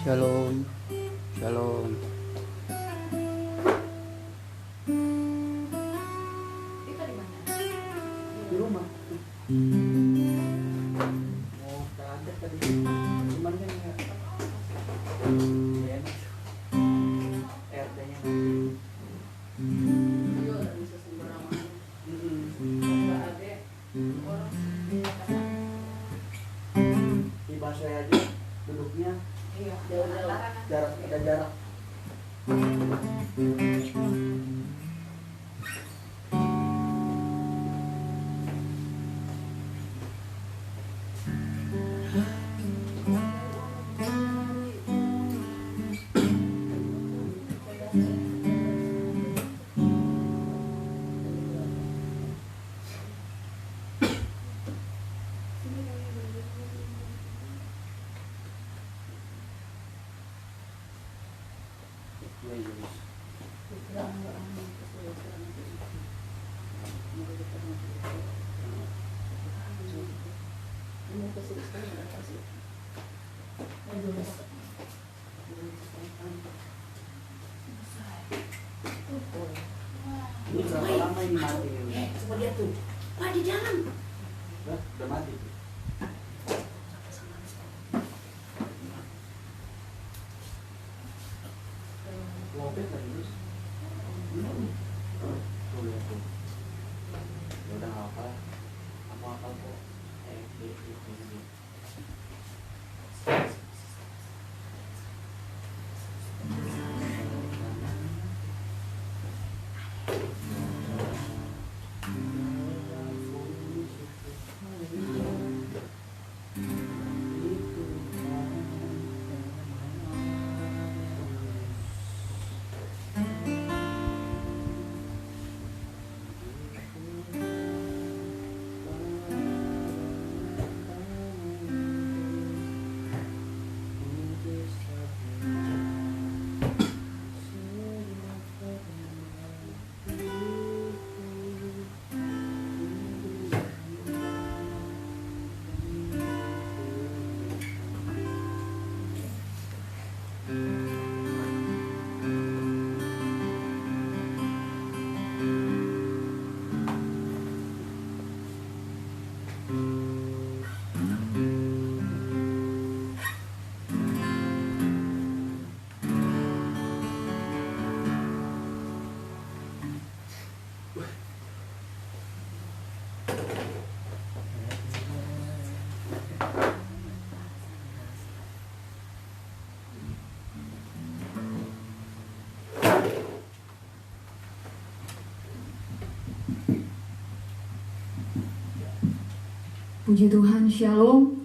Shalom, shalom. Kita di mana? Di rumah. Mau kaget tadi. Cuman kan ya. Enak. RT-nya nanti. Iya, nggak bisa sembarangan. Nggak ada orang Di busway aja duduknya iya jauh-jauh. jarak, ada jarak. Ini berapa lama ini mati? Coba lihat tuh. Wah, di dalam. Udah mati. Lopet lagi terus. Tuh lihat tuh. Ya udah nggak apa. Aku hafal kok. Puji Tuhan, Shalom.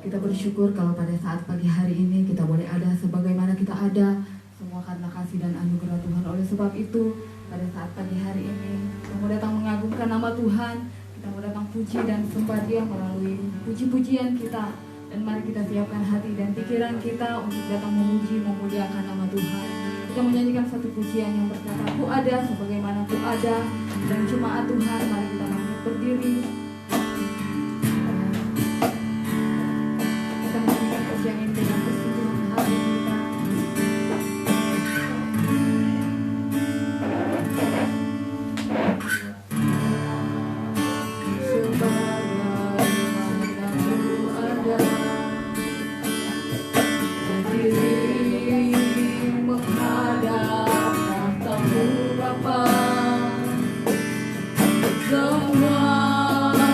Kita bersyukur kalau pada saat pagi hari ini kita boleh ada sebagaimana kita ada. Semua karena kasih dan anugerah Tuhan. Oleh sebab itu, pada saat pagi hari ini kita mau datang mengagungkan nama Tuhan. Kita mau datang puji dan sembah Dia melalui puji-pujian kita. Dan mari kita siapkan hati dan pikiran kita untuk datang memuji, memuliakan nama Tuhan. Kita menyanyikan satu pujian yang berkata, Ku ada sebagaimana Ku ada, dan cuma Tuhan. Mari kita bangkit berdiri. Kita menyanyikan pujian ini dengan kesungguhan hati kita. Semua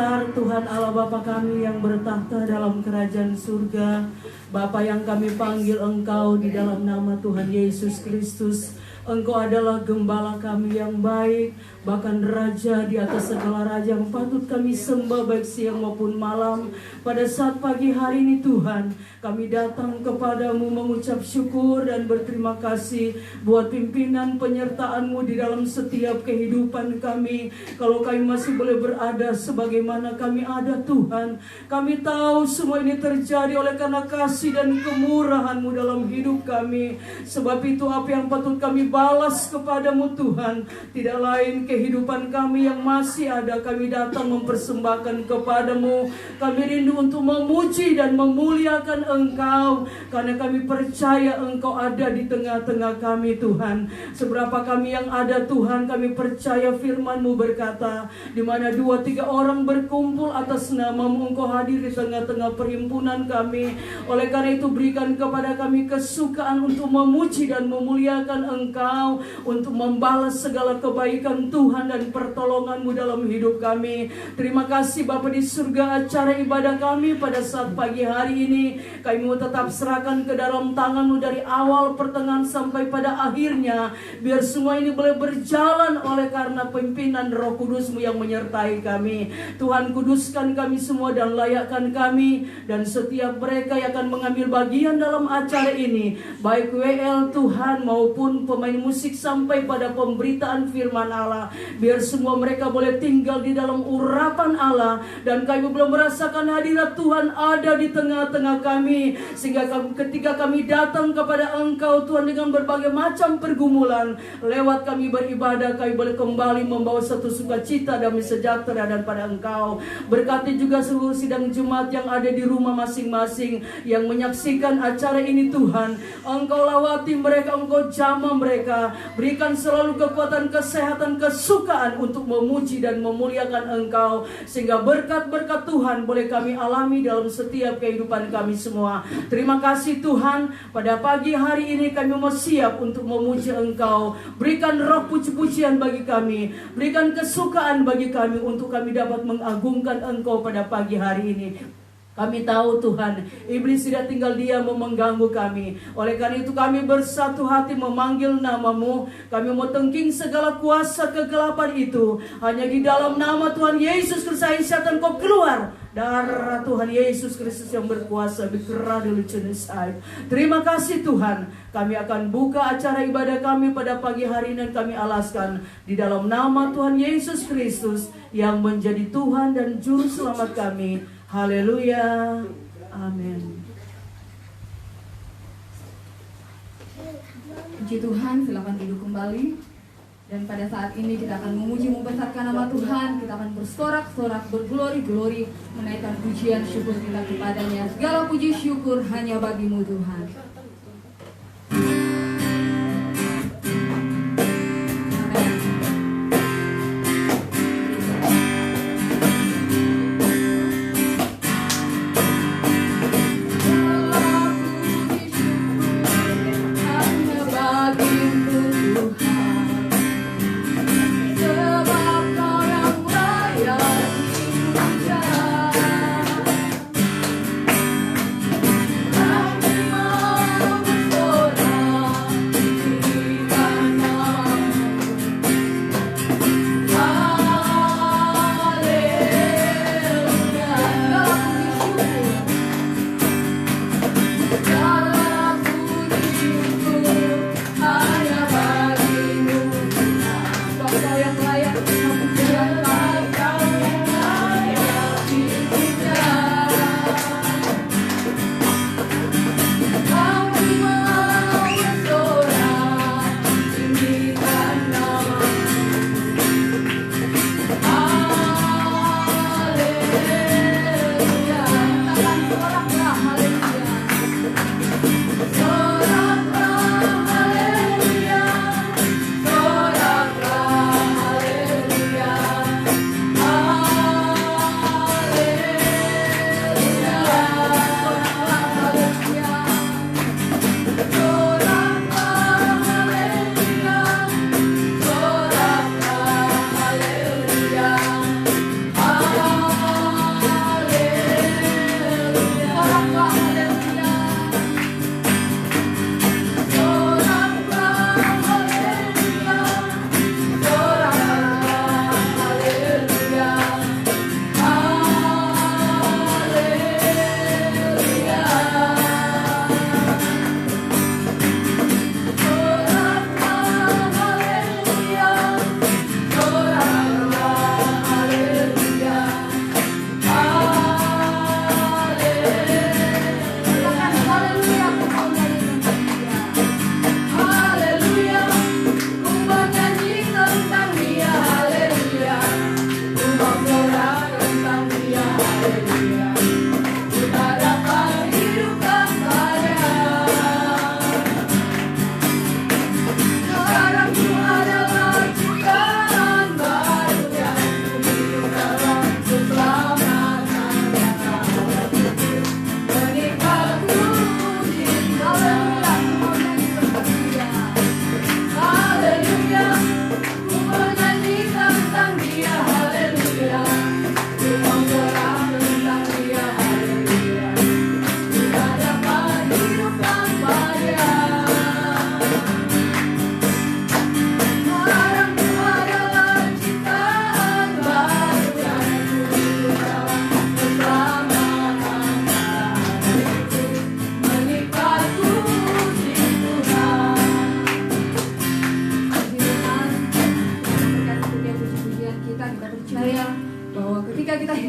besar Tuhan Allah Bapa kami yang bertahta dalam kerajaan surga. Bapa yang kami panggil Engkau di dalam nama Tuhan Yesus Kristus. Engkau adalah gembala kami yang baik, bahkan Raja di atas segala raja yang patut kami sembah baik siang maupun malam. Pada saat pagi hari ini Tuhan, kami datang kepadamu mengucap syukur dan berterima kasih buat pimpinan penyertaan-Mu di dalam setiap kehidupan kami. Kalau kami masih boleh berada sebagaimana kami ada Tuhan, kami tahu semua ini terjadi oleh karena kasih dan kemurahan-Mu dalam hidup kami. Sebab itu apa yang patut kami balas kepadamu Tuhan, tidak lain kehidupan kami yang masih ada, kami datang mempersembahkan kepadamu. Kami rindu untuk memuji dan memuliakan Engkau, karena kami percaya Engkau ada di tengah-tengah kami Tuhan. Seberapa kami yang ada Tuhan, kami percaya firman-Mu berkata, di mana 2-3 orang berkumpul atas nama-Mu, Engkau hadir di tengah-tengah perhimpunan kami. Oleh karena itu berikan kepada kami kesukaan untuk memuji dan memuliakan Engkau, untuk membalas segala kebaikan Tuhan dan pertolongan-Mu dalam hidup kami. Terima kasih Bapa di surga, acara ibadah kami pada saat pagi hari ini kami mau tetap serahkan ke dalam tangan-Mu dari awal pertengahan sampai pada akhirnya. Biar semua ini boleh berjalan oleh karena pimpinan Roh Kudus-Mu yang menyertai kami. Tuhan, kuduskan kami semua dan layakkan kami dan setiap mereka yang akan mengambil bagian dalam acara ini, baik WL Tuhan maupun pemain musik sampai pada pemberitaan firman Allah. Biar semua mereka boleh tinggal di dalam urapan Allah, dan kami belum merasakan hadirat Tuhan ada di tengah-tengah kami, sehingga ketika kami datang kepada Engkau Tuhan dengan berbagai macam pergumulan, lewat kami beribadah, kami boleh kembali membawa satu sukacita, damai sejahtera dan pada Engkau. Berkati juga seluruh sidang Jumat yang ada di rumah masing-masing yang menyaksikan acara ini Tuhan. Engkau lawati mereka, Engkau jamah mereka. Berikan selalu kekuatan, kesehatan, kesukaan untuk memuji dan memuliakan Engkau, sehingga berkat-berkat Tuhan boleh kami alami dalam setiap kehidupan kami semua. Terima kasih Tuhan, pada pagi hari ini kami mau siap untuk memuji Engkau. Berikan roh puji-pujian bagi kami, berikan kesukaan bagi kami untuk kami dapat mengagungkan Engkau pada pagi hari ini. Kami tahu Tuhan, iblis tidak tinggal diam mengganggu kami. Oleh karena itu kami bersatu hati memanggil nama-Mu. Kami mau tengking segala kuasa kegelapan itu. Hanya di dalam nama Tuhan Yesus Kristus setan kau keluar. Darah Tuhan Yesus Kristus yang berkuasa bergerak di lucunisai. Terima kasih Tuhan. Kami akan buka acara ibadah kami pada pagi hari ini dan kami alaskan di dalam nama Tuhan Yesus Kristus yang menjadi Tuhan dan Juru Selamat kami. Haleluya. Amin. Puji Tuhan, silakan duduk kembali. Dan pada saat ini kita akan memuji membesarkan nama Tuhan. Kita akan bersorak-sorak, berglori-glori, menaikkan pujian syukur kita kepadanya. Segala puji syukur hanya bagi-Mu Tuhan. Sebab kau yang layak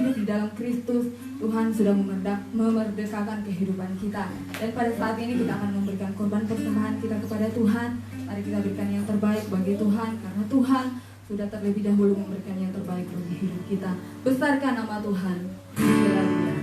hidup di dalam Kristus, Tuhan sudah memerdekakan kehidupan kita. Dan pada saat ini kita akan memberikan korban persembahan kita kepada Tuhan. Mari kita berikan yang terbaik bagi Tuhan, karena Tuhan sudah terlebih dahulu memberikan yang terbaik bagi hidup kita. Besarkan nama Tuhan. Haleluya.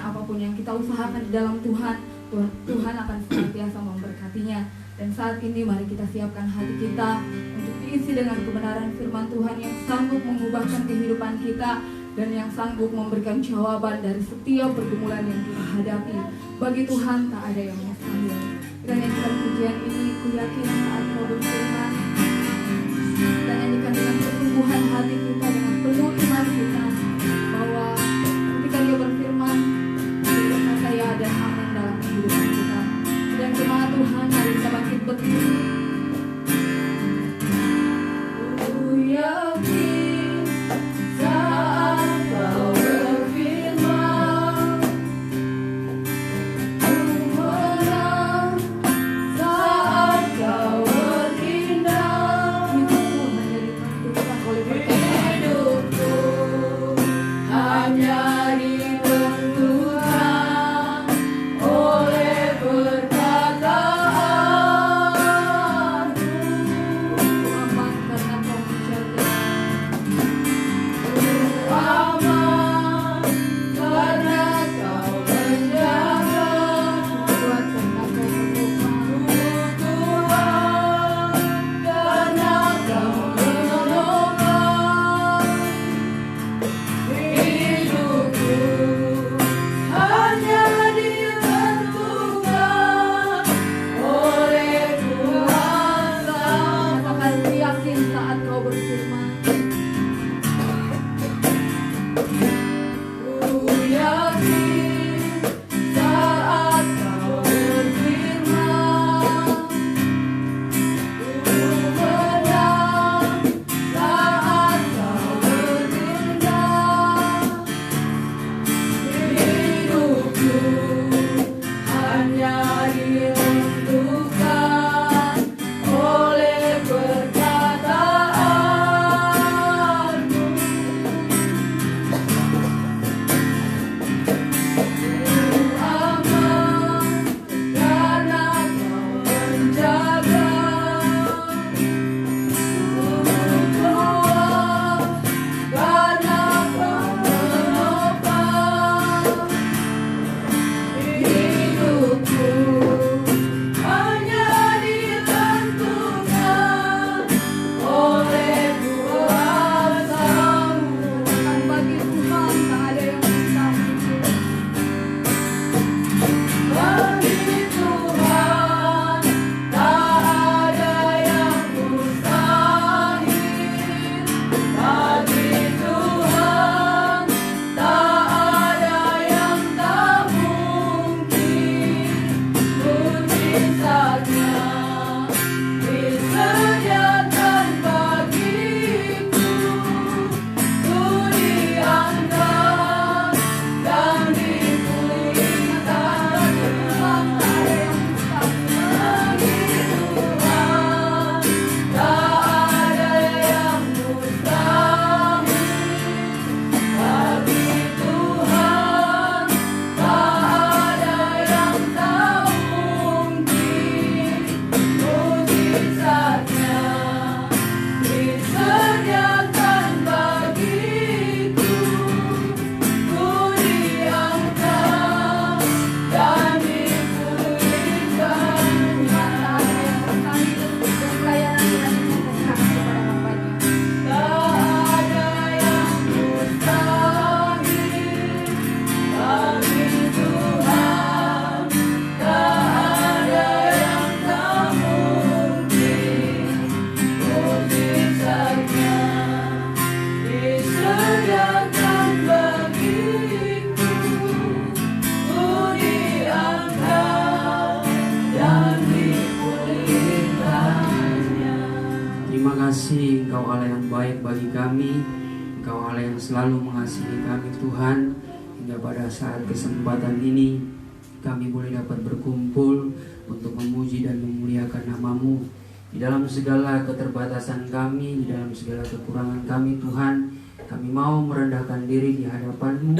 Apapun yang kita usahakan di dalam Tuhan, Tuhan akan senantiasa memberkatinya. Dan saat ini mari kita siapkan hati kita untuk diisi dengan kebenaran firman Tuhan yang sanggup mengubahkan kehidupan kita dan yang sanggup memberikan jawaban dari setiap pergumulan yang kita hadapi. Bagi Tuhan tak ada yang mustahil. Kita nyanyikan pujian ini, ku yakin saat Kau berfirman. Kita nyanyikan dengan kesungguhan hati kita, dengan penuh iman kita, bahwa ketika Dia berfirman, saya ada aman dalam kehidupan kita. Dan jemaat Tuhan, mari kita bangkit berdiri. Ku yakin saat Kau berfirman, ku menang saat Kau berfirman. kasih, Engkau Allah yang baik bagi kami. Engkau Allah yang selalu mengasihi kami Tuhan. Hingga pada saat kesempatan ini kami boleh dapat berkumpul untuk memuji dan memuliakan nama-Mu. Di dalam segala keterbatasan kami, di dalam segala kekurangan kami Tuhan, kami mau merendahkan diri di hadapan-Mu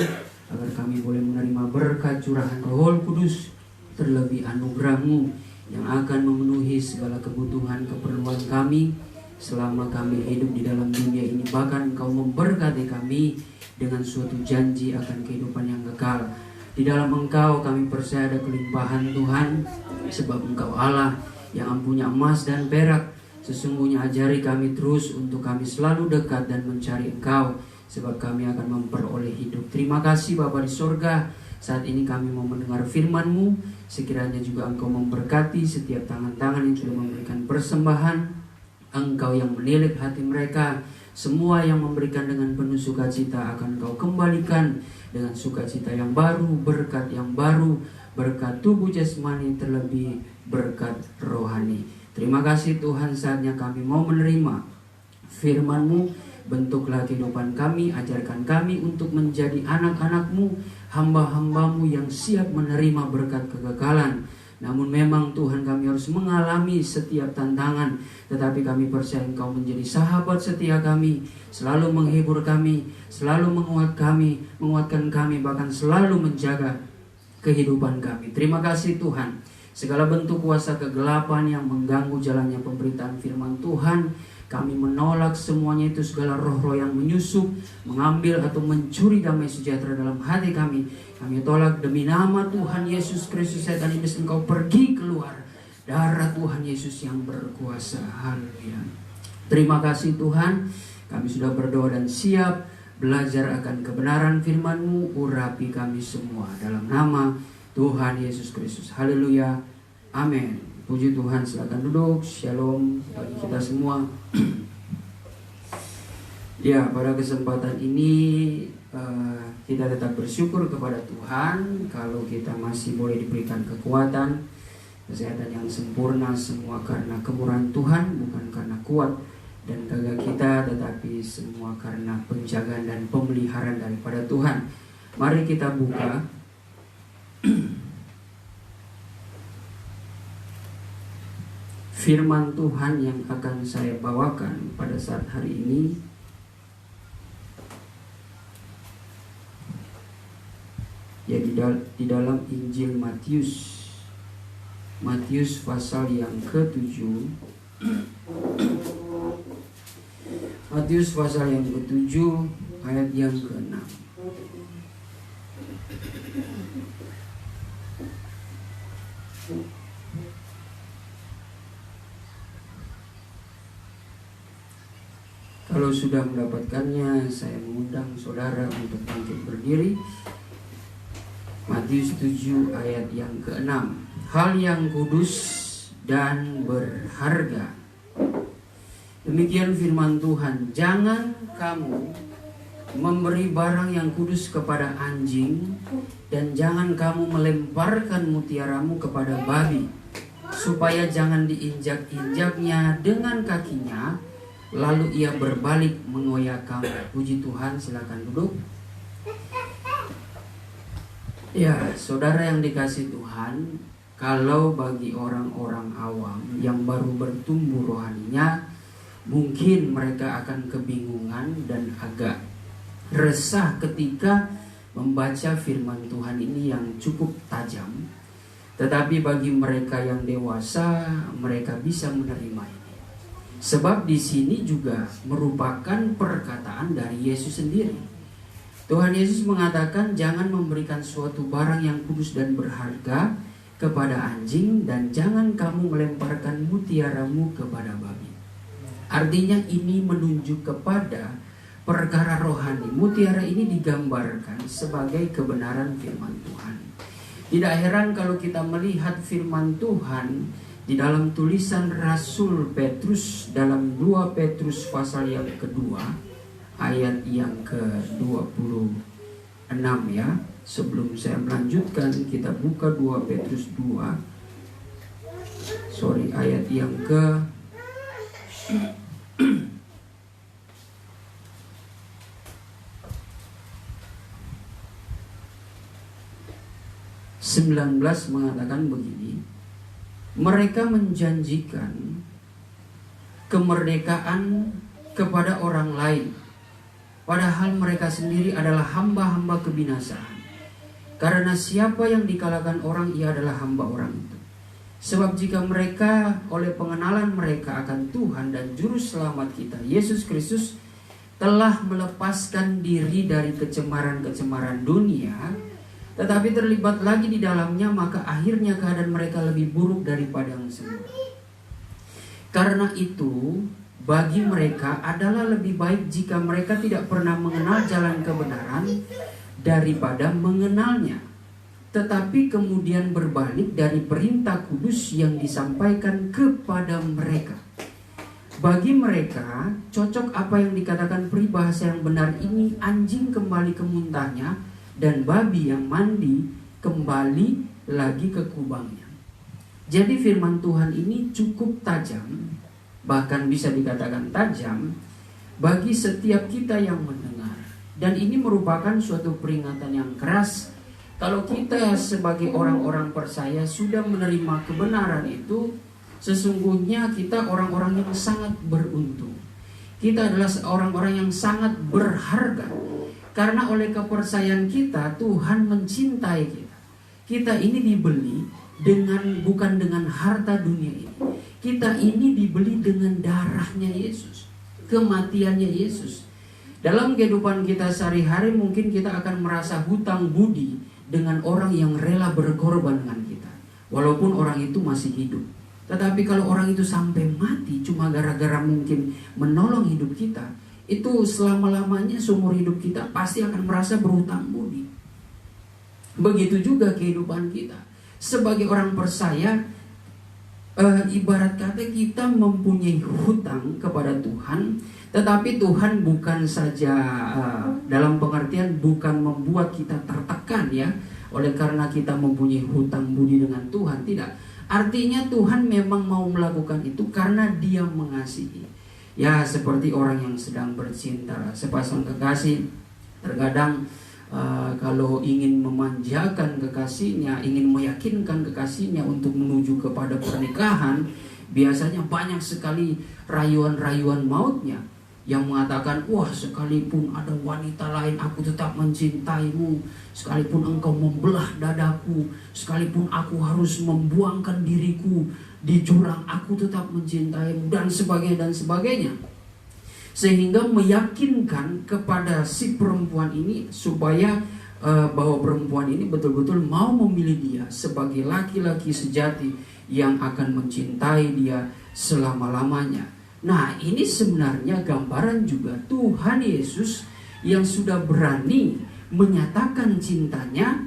agar kami boleh menerima berkat curahan Roh Kudus, terlebih anugerah-Mu yang akan memenuhi segala kebutuhan keperluan kami selama kami hidup di dalam dunia ini. Bahkan Engkau memberkati kami dengan suatu janji akan kehidupan yang kekal. Di dalam Engkau kami percaya ada kelimpahan Tuhan, sebab Engkau Allah yang punya emas dan perak. Sesungguhnya ajari kami terus untuk kami selalu dekat dan mencari Engkau, sebab kami akan memperoleh hidup. Terima kasih Bapa di sorga. Saat ini kami mau mendengar firman-Mu. Sekiranya juga Engkau memberkati setiap tangan-tangan yang sudah memberikan persembahan. Engkau yang menilik hati mereka. Semua yang memberikan dengan penuh sukacita akan Engkau kembalikan dengan sukacita yang baru, berkat yang baru, berkat tubuh jasmani, terlebih berkat rohani. Terima kasih Tuhan, saatnya kami mau menerima firman-Mu. Bentuklah kehidupan kami, ajarkan kami untuk menjadi anak-anak-Mu, hamba-hamba-Mu yang siap menerima berkat kekekalan. Namun memang Tuhan, kami harus mengalami setiap tantangan, tetapi kami percaya Engkau menjadi sahabat setia kami, selalu menghibur kami, selalu menguatkan kami, bahkan selalu menjaga kehidupan kami. Terima kasih Tuhan. Segala bentuk kuasa kegelapan yang mengganggu jalannya pemberitaan firman Tuhan, kami menolak semuanya itu. Segala roh-roh yang menyusup, mengambil atau mencuri damai sejahtera dalam hati kami, kami tolak demi nama Tuhan Yesus Kristus. Setan iblis, engkau pergi keluar. Darah Tuhan Yesus yang berkuasa. Haleluya. Terima kasih Tuhan. Kami sudah berdoa dan siap belajar akan kebenaran firman-Mu. Urapi kami semua dalam nama Tuhan Yesus Kristus. Haleluya. Amin. Puji Tuhan, silakan duduk. Shalom bagi kita semua. Ya, pada kesempatan ini kita tetap bersyukur kepada Tuhan kalau kita masih boleh diberikan kekuatan, kesehatan yang sempurna, semua karena kemurahan Tuhan, bukan karena kuat dan gagah kita, tetapi semua karena penjagaan dan pemeliharaan daripada Tuhan. Mari kita buka firman Tuhan yang akan saya bawakan pada saat hari ini. Ya, di dalam Injil Matius pasal yang ke-7. Matius pasal yang ke-7 ayat yang ke-6. Kalau sudah mendapatkannya, saya mengundang saudara untuk bangkit berdiri. Matius 7 ayat yang ke-6. Hal yang kudus dan berharga. Demikian firman Tuhan. Jangan kamu memberi barang yang kudus kepada anjing, dan jangan kamu melemparkan mutiaramu kepada babi, supaya jangan diinjak-injaknya dengan kakinya, lalu ia berbalik mengoyak kamu. Puji Tuhan, silakan duduk. Ya, saudara yang dikasihi Tuhan, kalau bagi orang-orang awam yang baru bertumbuh rohaninya, mungkin mereka akan kebingungan dan agak resah ketika membaca firman Tuhan ini yang cukup tajam. Tetapi bagi mereka yang dewasa, mereka bisa menerima ini. Sebab di sini juga merupakan perkataan dari Yesus sendiri. Tuhan Yesus mengatakan, jangan memberikan suatu barang yang kudus dan berharga kepada anjing, dan jangan kamu melemparkan mutiaramu kepada babi. Artinya ini menunjuk kepada perkara rohani. Mutiara ini digambarkan sebagai kebenaran firman Tuhan. Tidak heran kalau kita melihat firman Tuhan di dalam tulisan Rasul Petrus dalam 2 Petrus pasal yang kedua ayat yang ke-26 ya. Sebelum saya melanjutkan, kita buka 2 Petrus 2. Ayat yang ke 19 mengatakan begini, mereka menjanjikan kemerdekaan kepada orang lain, padahal mereka sendiri adalah hamba-hamba kebinasaan. Karena siapa yang dikalahkan orang, ia adalah hamba orang itu. Sebab jika mereka oleh pengenalan mereka akan Tuhan dan Juru Selamat kita, Yesus Kristus, telah melepaskan diri dari kecemaran-kecemaran dunia, tetapi terlibat lagi di dalamnya, maka akhirnya keadaan mereka lebih buruk daripada yang semula. Karena itu, bagi mereka adalah lebih baik jika mereka tidak pernah mengenal jalan kebenaran daripada mengenalnya, tetapi kemudian berbalik dari perintah kudus yang disampaikan kepada mereka. Bagi mereka, cocok apa yang dikatakan peribahasa yang benar ini, anjing kembali ke muntahnya, dan babi yang mandi kembali lagi ke kubangnya. Jadi firman Tuhan ini cukup tajam, bahkan bisa dikatakan tajam bagi setiap kita yang mendengar. Dan ini merupakan suatu peringatan yang keras. Kalau kita sebagai orang-orang percaya sudah menerima kebenaran itu, sesungguhnya kita orang-orang yang sangat beruntung. Kita adalah orang-orang yang sangat berharga. Karena oleh kepercayaan kita, Tuhan mencintai kita. Kita ini dibeli bukan dengan harta dunia ini. Kita ini dibeli dengan darahnya Yesus, kematiannya Yesus. Dalam kehidupan kita sehari-hari mungkin kita akan merasa hutang budi dengan orang yang rela berkorban dengan kita, walaupun orang itu masih hidup. Tetapi kalau orang itu sampai mati cuma gara-gara mungkin menolong hidup kita, itu selama-lamanya seumur hidup kita pasti akan merasa berhutang budi. Begitu juga kehidupan kita sebagai orang percaya, ibarat kata kita mempunyai hutang kepada Tuhan. Tetapi Tuhan bukan saja dalam pengertian bukan membuat kita tertekan ya, oleh karena kita mempunyai hutang budi dengan Tuhan, tidak. Artinya Tuhan memang mau melakukan itu karena Dia mengasihi. Ya, seperti orang yang sedang bercinta, sepasang kekasih terkadang kalau ingin memanjakan kekasihnya, ingin meyakinkan kekasihnya untuk menuju kepada pernikahan, biasanya banyak sekali rayuan-rayuan mautnya yang mengatakan, wah, sekalipun ada wanita lain aku tetap mencintaimu, sekalipun engkau membelah dadaku, sekalipun aku harus membuangkan diriku di jurang, aku tetap mencintaimu, dan sebagainya dan sebagainya. Sehingga meyakinkan kepada si perempuan ini supaya bahwa perempuan ini betul-betul mau memilih dia sebagai laki-laki sejati yang akan mencintai dia selama-lamanya. Nah, ini sebenarnya gambaran juga Tuhan Yesus yang sudah berani menyatakan cintanya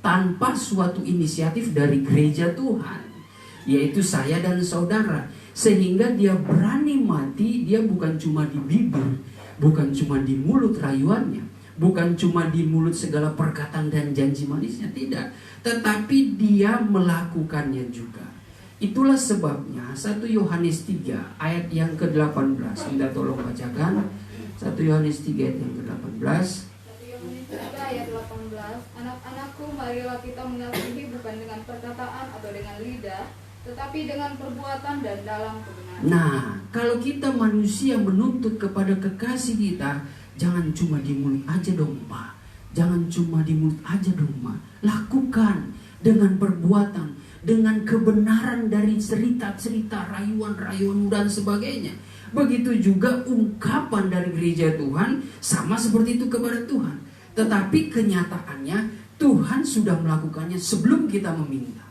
tanpa suatu inisiatif dari gereja Tuhan, yaitu saya dan saudara. Sehingga Dia berani mati, Dia bukan cuma di bibir, bukan cuma di mulut rayuannya, bukan cuma di mulut segala perkataan dan janji manisnya, tidak. Tetapi Dia melakukannya juga. Itulah sebabnya 1 Yohanes 3 ayat yang ke-18, minta tolong bacakan 1 Yohanes 3 ayat yang ke-18. 1 Yohanes 3 ayat 18, anak-anakku, marilah kita mengasihi bukan dengan perkataan atau dengan lidah, tetapi dengan perbuatan dan dalam kebenaran. Nah, kalau kita manusia menuntut kepada kekasih kita, jangan cuma di mulut aja dong, Pak. Jangan cuma di mulut aja dong, Ma. Lakukan dengan perbuatan, dengan kebenaran dari cerita-cerita, rayuan-rayuan dan sebagainya. Begitu juga ungkapan dari gereja Tuhan sama seperti itu kepada Tuhan. Tetapi kenyataannya Tuhan sudah melakukannya sebelum kita meminta.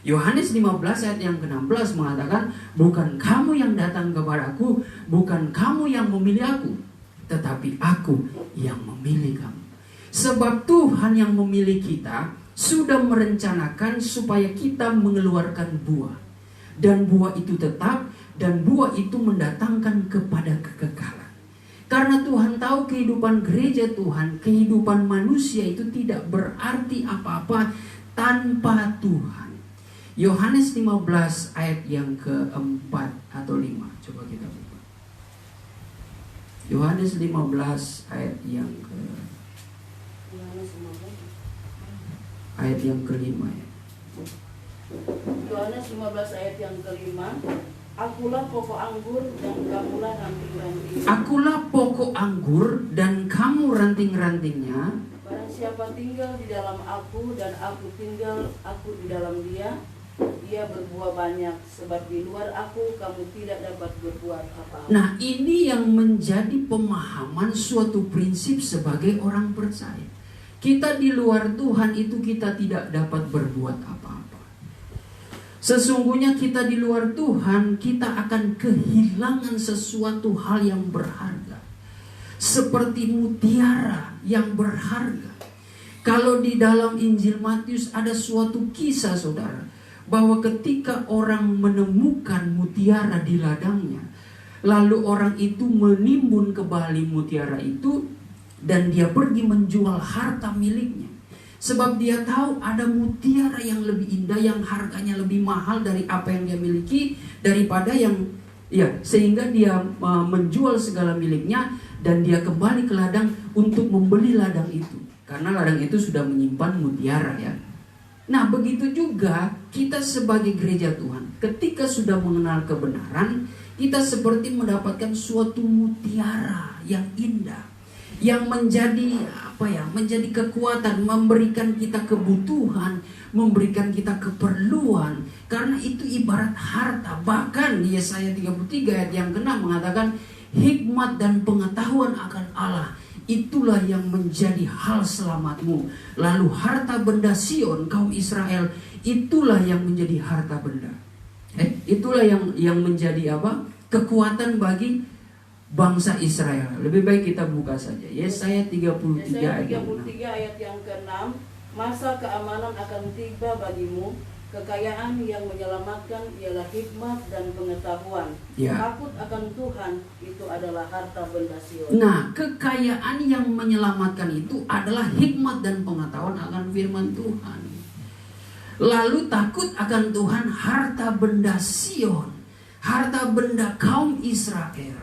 Yohanes 15 ayat yang ke-16 mengatakan, bukan kamu yang datang kepadaku, bukan kamu yang memilih aku, tetapi aku yang memilih kamu. Sebab Tuhan yang memilih kita sudah merencanakan supaya kita mengeluarkan buah. Dan buah itu tetap, dan buah itu mendatangkan kepada kekekalan. Karena Tuhan tahu kehidupan gereja Tuhan, kehidupan manusia itu tidak berarti apa-apa tanpa Tuhan. Yohanes 15 ayat yang ke-4 atau 5. Coba kita buka. Yohanes 15 ayat yang ke-5 ya. Yohanes 15 ayat yang kelima. Akulah pokok anggur dan kamulah ranting-ranting. Akulah pokok anggur dan kamu ranting-rantingnya. Barang siapa tinggal di dalam aku dan aku di dalam dia, ia berbuah banyak, sebab di luar aku kamu tidak dapat berbuat apa-apa. Nah, ini yang menjadi pemahaman suatu prinsip sebagai orang percaya. Kita di luar Tuhan itu kita tidak dapat berbuat apa-apa. Sesungguhnya kita di luar Tuhan, kita akan kehilangan sesuatu hal yang berharga. Seperti mutiara yang berharga. Kalau di dalam Injil Matius ada suatu kisah, saudara, bahwa ketika orang menemukan mutiara di ladangnya, lalu orang itu menimbun kembali mutiara itu, dan dia pergi menjual harta miliknya. Sebab dia tahu ada mutiara yang lebih indah, yang harganya lebih mahal dari apa yang dia miliki, daripada yang sehingga dia menjual segala miliknya dan dia kembali ke ladang untuk membeli ladang itu. Karena ladang itu sudah menyimpan mutiara ya. Nah, begitu juga kita sebagai gereja Tuhan, ketika sudah mengenal kebenaran, kita seperti mendapatkan suatu mutiara yang indah, yang menjadi menjadi kekuatan, memberikan kita kebutuhan, memberikan kita keperluan. Karena itu ibarat harta. Bahkan di Yesaya 33 ayat yang ke-6 mengatakan, hikmat dan pengetahuan akan Allah, itulah yang menjadi hal selamatmu. Lalu harta benda Sion, kaum Israel, itulah yang menjadi harta benda. Itulah yang menjadi kekuatan bagi bangsa Israel. Lebih baik kita buka saja Yesaya 33 ayat yang ke-6. Masa keamanan akan tiba bagimu, kekayaan yang menyelamatkan ialah hikmat dan pengetahuan. Takut akan Tuhan itu adalah harta benda Sion. Nah, kekayaan yang menyelamatkan itu adalah hikmat dan pengetahuan akan firman Tuhan. Lalu takut akan Tuhan, harta benda Sion, harta benda kaum Israel.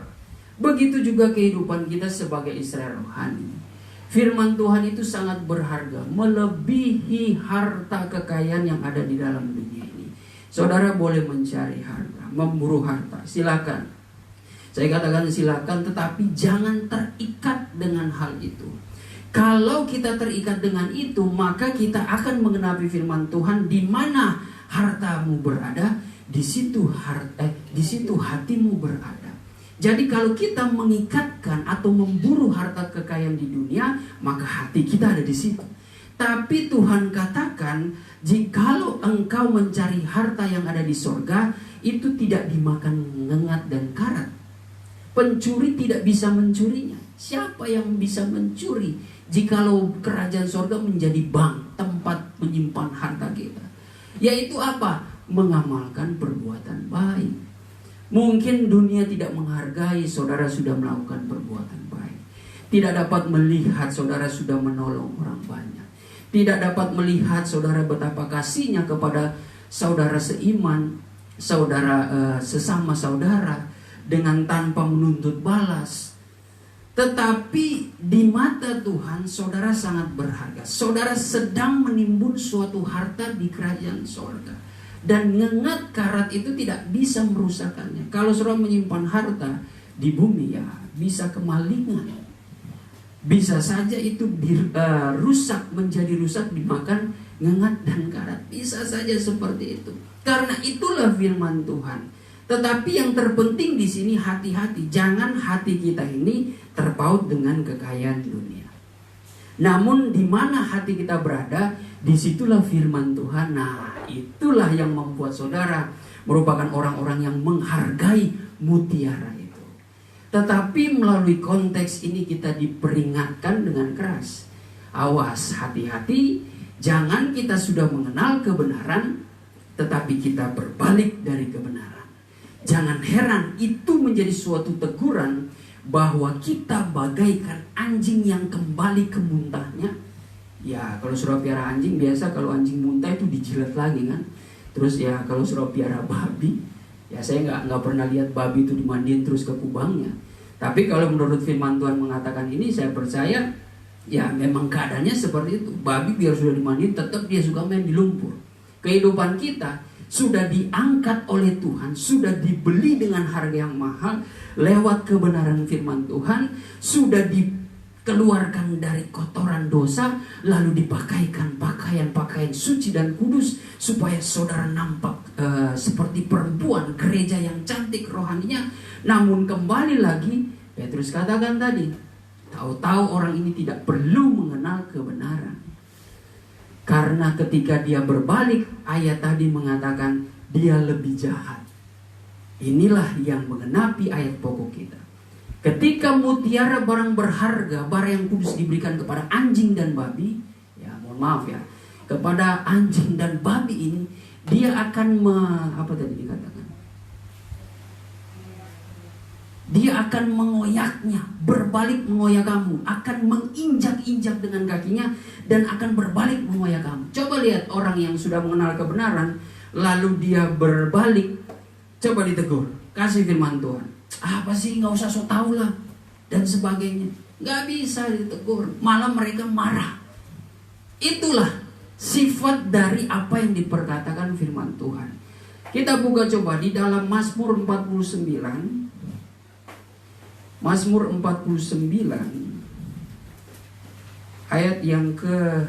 Begitu juga kehidupan kita sebagai Israel rohani. Firman Tuhan itu sangat berharga, melebihi harta kekayaan yang ada di dalam dunia ini. Saudara boleh mencari harta, memburu harta, silakan. Saya katakan silakan, tetapi jangan terikat dengan hal itu. Kalau kita terikat dengan itu, maka kita akan mengenapi firman Tuhan, di mana hartamu berada, di situ hatimu berada. Jadi kalau kita mengikatkan atau memburu harta kekayaan di dunia, maka hati kita ada di situ. Tapi Tuhan katakan, jikalau engkau mencari harta yang ada di sorga, itu tidak dimakan ngengat dan karat. Pencuri tidak bisa mencurinya. Siapa yang bisa mencuri jikalau kerajaan sorga menjadi bank, tempat menyimpan harta kita? Yaitu apa? Mengamalkan perbuatan baik. Mungkin dunia tidak menghargai saudara sudah melakukan perbuatan baik. Tidak dapat melihat saudara sudah menolong orang banyak. Tidak dapat melihat saudara betapa kasihnya kepada saudara seiman, saudara sesama saudara, dengan tanpa menuntut balas. Tetapi di mata Tuhan saudara sangat berharga. Saudara sedang menimbun suatu harta di kerajaan sorga. Dan ngengat karat itu tidak bisa merusakkannya. Kalau saudara menyimpan harta di bumi, ya bisa kemalingan. Bisa saja itu menjadi rusak dimakan ngengat dan karat. Bisa saja seperti itu. Karena itulah firman Tuhan. Tetapi yang terpenting di sini hati-hati. Jangan hati kita ini terpaut dengan kekayaan dunia. Namun di mana hati kita berada, disitulah firman Tuhan. Nah, itulah yang membuat saudara merupakan orang-orang yang menghargai mutiara itu. Tetapi melalui konteks ini kita diperingatkan dengan keras. Awas, hati-hati, jangan kita sudah mengenal kebenaran, tetapi kita berbalik dari kebenaran. Jangan heran, itu menjadi suatu teguran bahwa kita bagaikan anjing yang kembali ke muntahnya. Ya, kalau saudara piara anjing, biasa kalau anjing muntah itu dijilat lagi kan. Terus ya kalau saudara piara babi, ya saya nggak pernah lihat babi itu dimandiin terus ke kubangnya. Tapi kalau menurut firman Tuhan mengatakan ini, saya percaya ya memang keadaannya seperti itu. Babi biar sudah dimandiin tetap dia suka main di lumpur. Kehidupan kita sudah diangkat oleh Tuhan, sudah dibeli dengan harga yang mahal lewat kebenaran firman Tuhan, sudah dikeluarkan dari kotoran dosa, lalu dipakaikan pakaian-pakaian suci dan kudus supaya saudara nampak seperti perempuan gereja yang cantik rohaninya. Namun kembali lagi Petrus katakan tadi, tahu-tahu orang ini tidak perlu mengenal kebenaran. Karena ketika dia berbalik, ayat tadi mengatakan dia lebih jahat. Inilah yang menggenapi ayat pokok kita. Ketika mutiara barang berharga, barang yang kudus diberikan kepada anjing dan babi, ya mohon maaf ya, kepada anjing dan babi ini, dia akan apa tadi dikatakan? Dia akan mengoyaknya, berbalik mengoyak kamu, akan menginjak-injak dengan kakinya dan akan berbalik mengoyak kamu. Coba lihat orang yang sudah mengenal kebenaran, lalu dia berbalik, coba ditegur, kasih firman Tuhan. Apa sih, nggak usah sok tahu lah dan sebagainya. Nggak bisa ditegur, malah mereka marah. Itulah sifat dari apa yang diperkatakan firman Tuhan. Kita buka coba di dalam Mazmur 49. Mazmur 49 ayat yang ke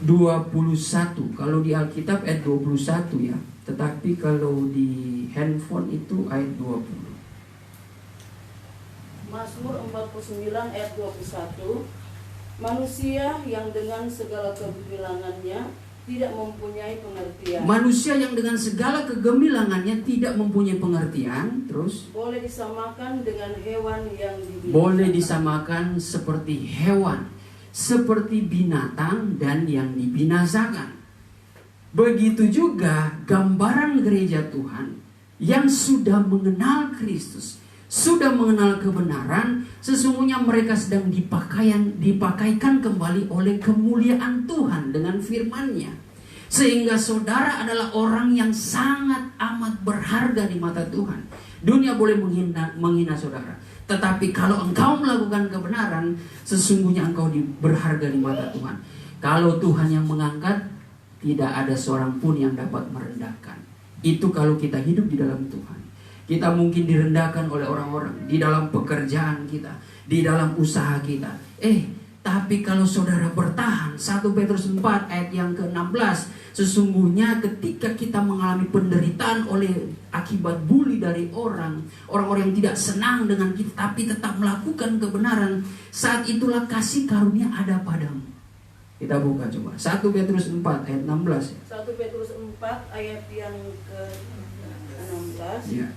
21. Kalau di Alkitab ayat 21 ya, tetapi kalau di handphone itu ayat 20. Mazmur 49 ayat 21. Manusia yang dengan segala kegemilangannya tidak mempunyai pengertian. Manusia yang dengan segala kegemilangannya tidak mempunyai pengertian, terus boleh disamakan dengan hewan yang dibinasakan. Boleh disamakan seperti hewan, seperti binatang dan yang dibinasakan. Begitu juga gambaran gereja Tuhan yang sudah mengenal Kristus, sudah mengenal kebenaran, sesungguhnya mereka sedang dipakaikan kembali oleh kemuliaan Tuhan dengan firman-Nya. Sehingga saudara adalah orang yang sangat amat berharga di mata Tuhan. Dunia boleh menghina saudara, tetapi kalau engkau melakukan kebenaran, sesungguhnya engkau berharga di mata Tuhan. Kalau Tuhan yang mengangkat, tidak ada seorang pun yang dapat merendahkan. Itu kalau kita hidup di dalam Tuhan. Kita mungkin direndahkan oleh orang-orang di dalam pekerjaan kita, di dalam usaha kita. Tapi kalau saudara bertahan, 1 Petrus 4 ayat yang ke-16, sesungguhnya ketika kita mengalami penderitaan oleh akibat bully dari orang-orang yang tidak senang dengan kita, tapi tetap melakukan kebenaran, saat itulah kasih karunia ada padamu. Kita buka coba 1 Petrus 4 ayat 16 ya. 1 Petrus 4 ayat yang ke-16. Ya.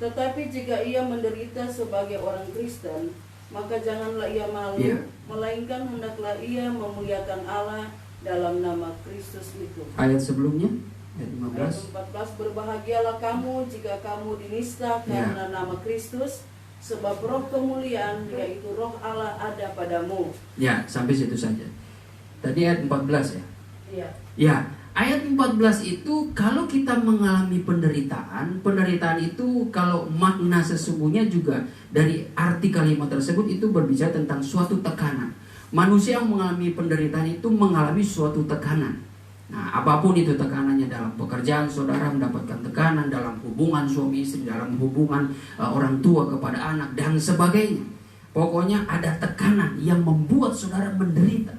Tetapi jika ia menderita sebagai orang Kristen, maka janganlah ia malu, Ya. melainkan hendaklah ia memuliakan Allah dalam nama Kristus itu. Ayat sebelumnya ayat Ayat 15. 14, berbahagialah kamu jika kamu dinista karena nama Kristus, sebab roh kemuliaan yaitu roh Allah ada padamu. Ya, sampai situ saja. Tadi ayat 14 ya. Iya. Ya, ayat 14 itu kalau kita mengalami penderitaan itu kalau makna sesungguhnya juga dari arti kalimat tersebut itu berbicara tentang suatu tekanan. Manusia yang mengalami penderitaan itu mengalami suatu tekanan. Nah, apapun itu tekanannya, dalam pekerjaan saudara mendapatkan tekanan, dalam hubungan suami istri, dalam hubungan orang tua kepada anak dan sebagainya. Pokoknya ada tekanan yang membuat saudara menderita.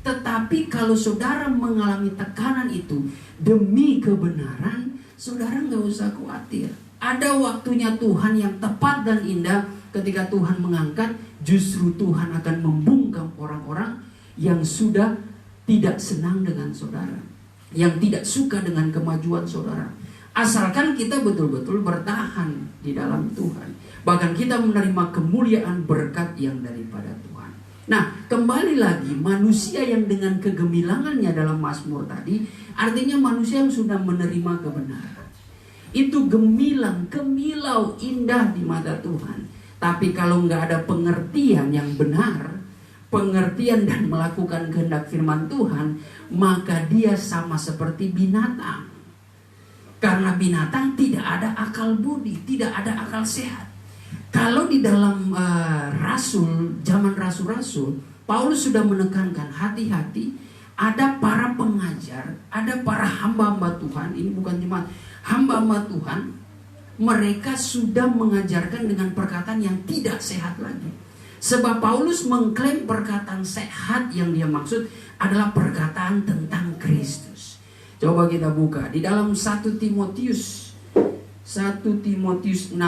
Tetapi kalau saudara mengalami tekanan itu demi kebenaran, saudara nggak usah khawatir. Ada waktunya Tuhan yang tepat dan indah. Ketika Tuhan mengangkat, justru Tuhan akan membungkam orang-orang yang sudah tidak senang dengan saudara, yang tidak suka dengan kemajuan saudara. Asalkan kita betul-betul bertahan di dalam Tuhan. Bahkan kita menerima kemuliaan berkat yang daripada Tuhan. Nah, kembali lagi, manusia yang dengan kegemilangannya dalam Mazmur tadi, artinya manusia yang sudah menerima kebenaran. Itu gemilang, gemilau, indah di mata Tuhan. Tapi kalau nggak ada pengertian yang benar, pengertian dan melakukan kehendak firman Tuhan, maka dia sama seperti binatang. Karena binatang tidak ada akal budi, tidak ada akal sehat. Kalau di dalam zaman rasul-rasul, Paulus sudah menekankan hati-hati ada para pengajar, ada para hamba-hamba Tuhan. Ini bukan cuma hamba-hamba Tuhan, mereka sudah mengajarkan dengan perkataan yang tidak sehat lagi. Sebab Paulus mengklaim perkataan sehat yang dia maksud adalah perkataan tentang Kristus. Coba kita buka di dalam 1 Timotius 6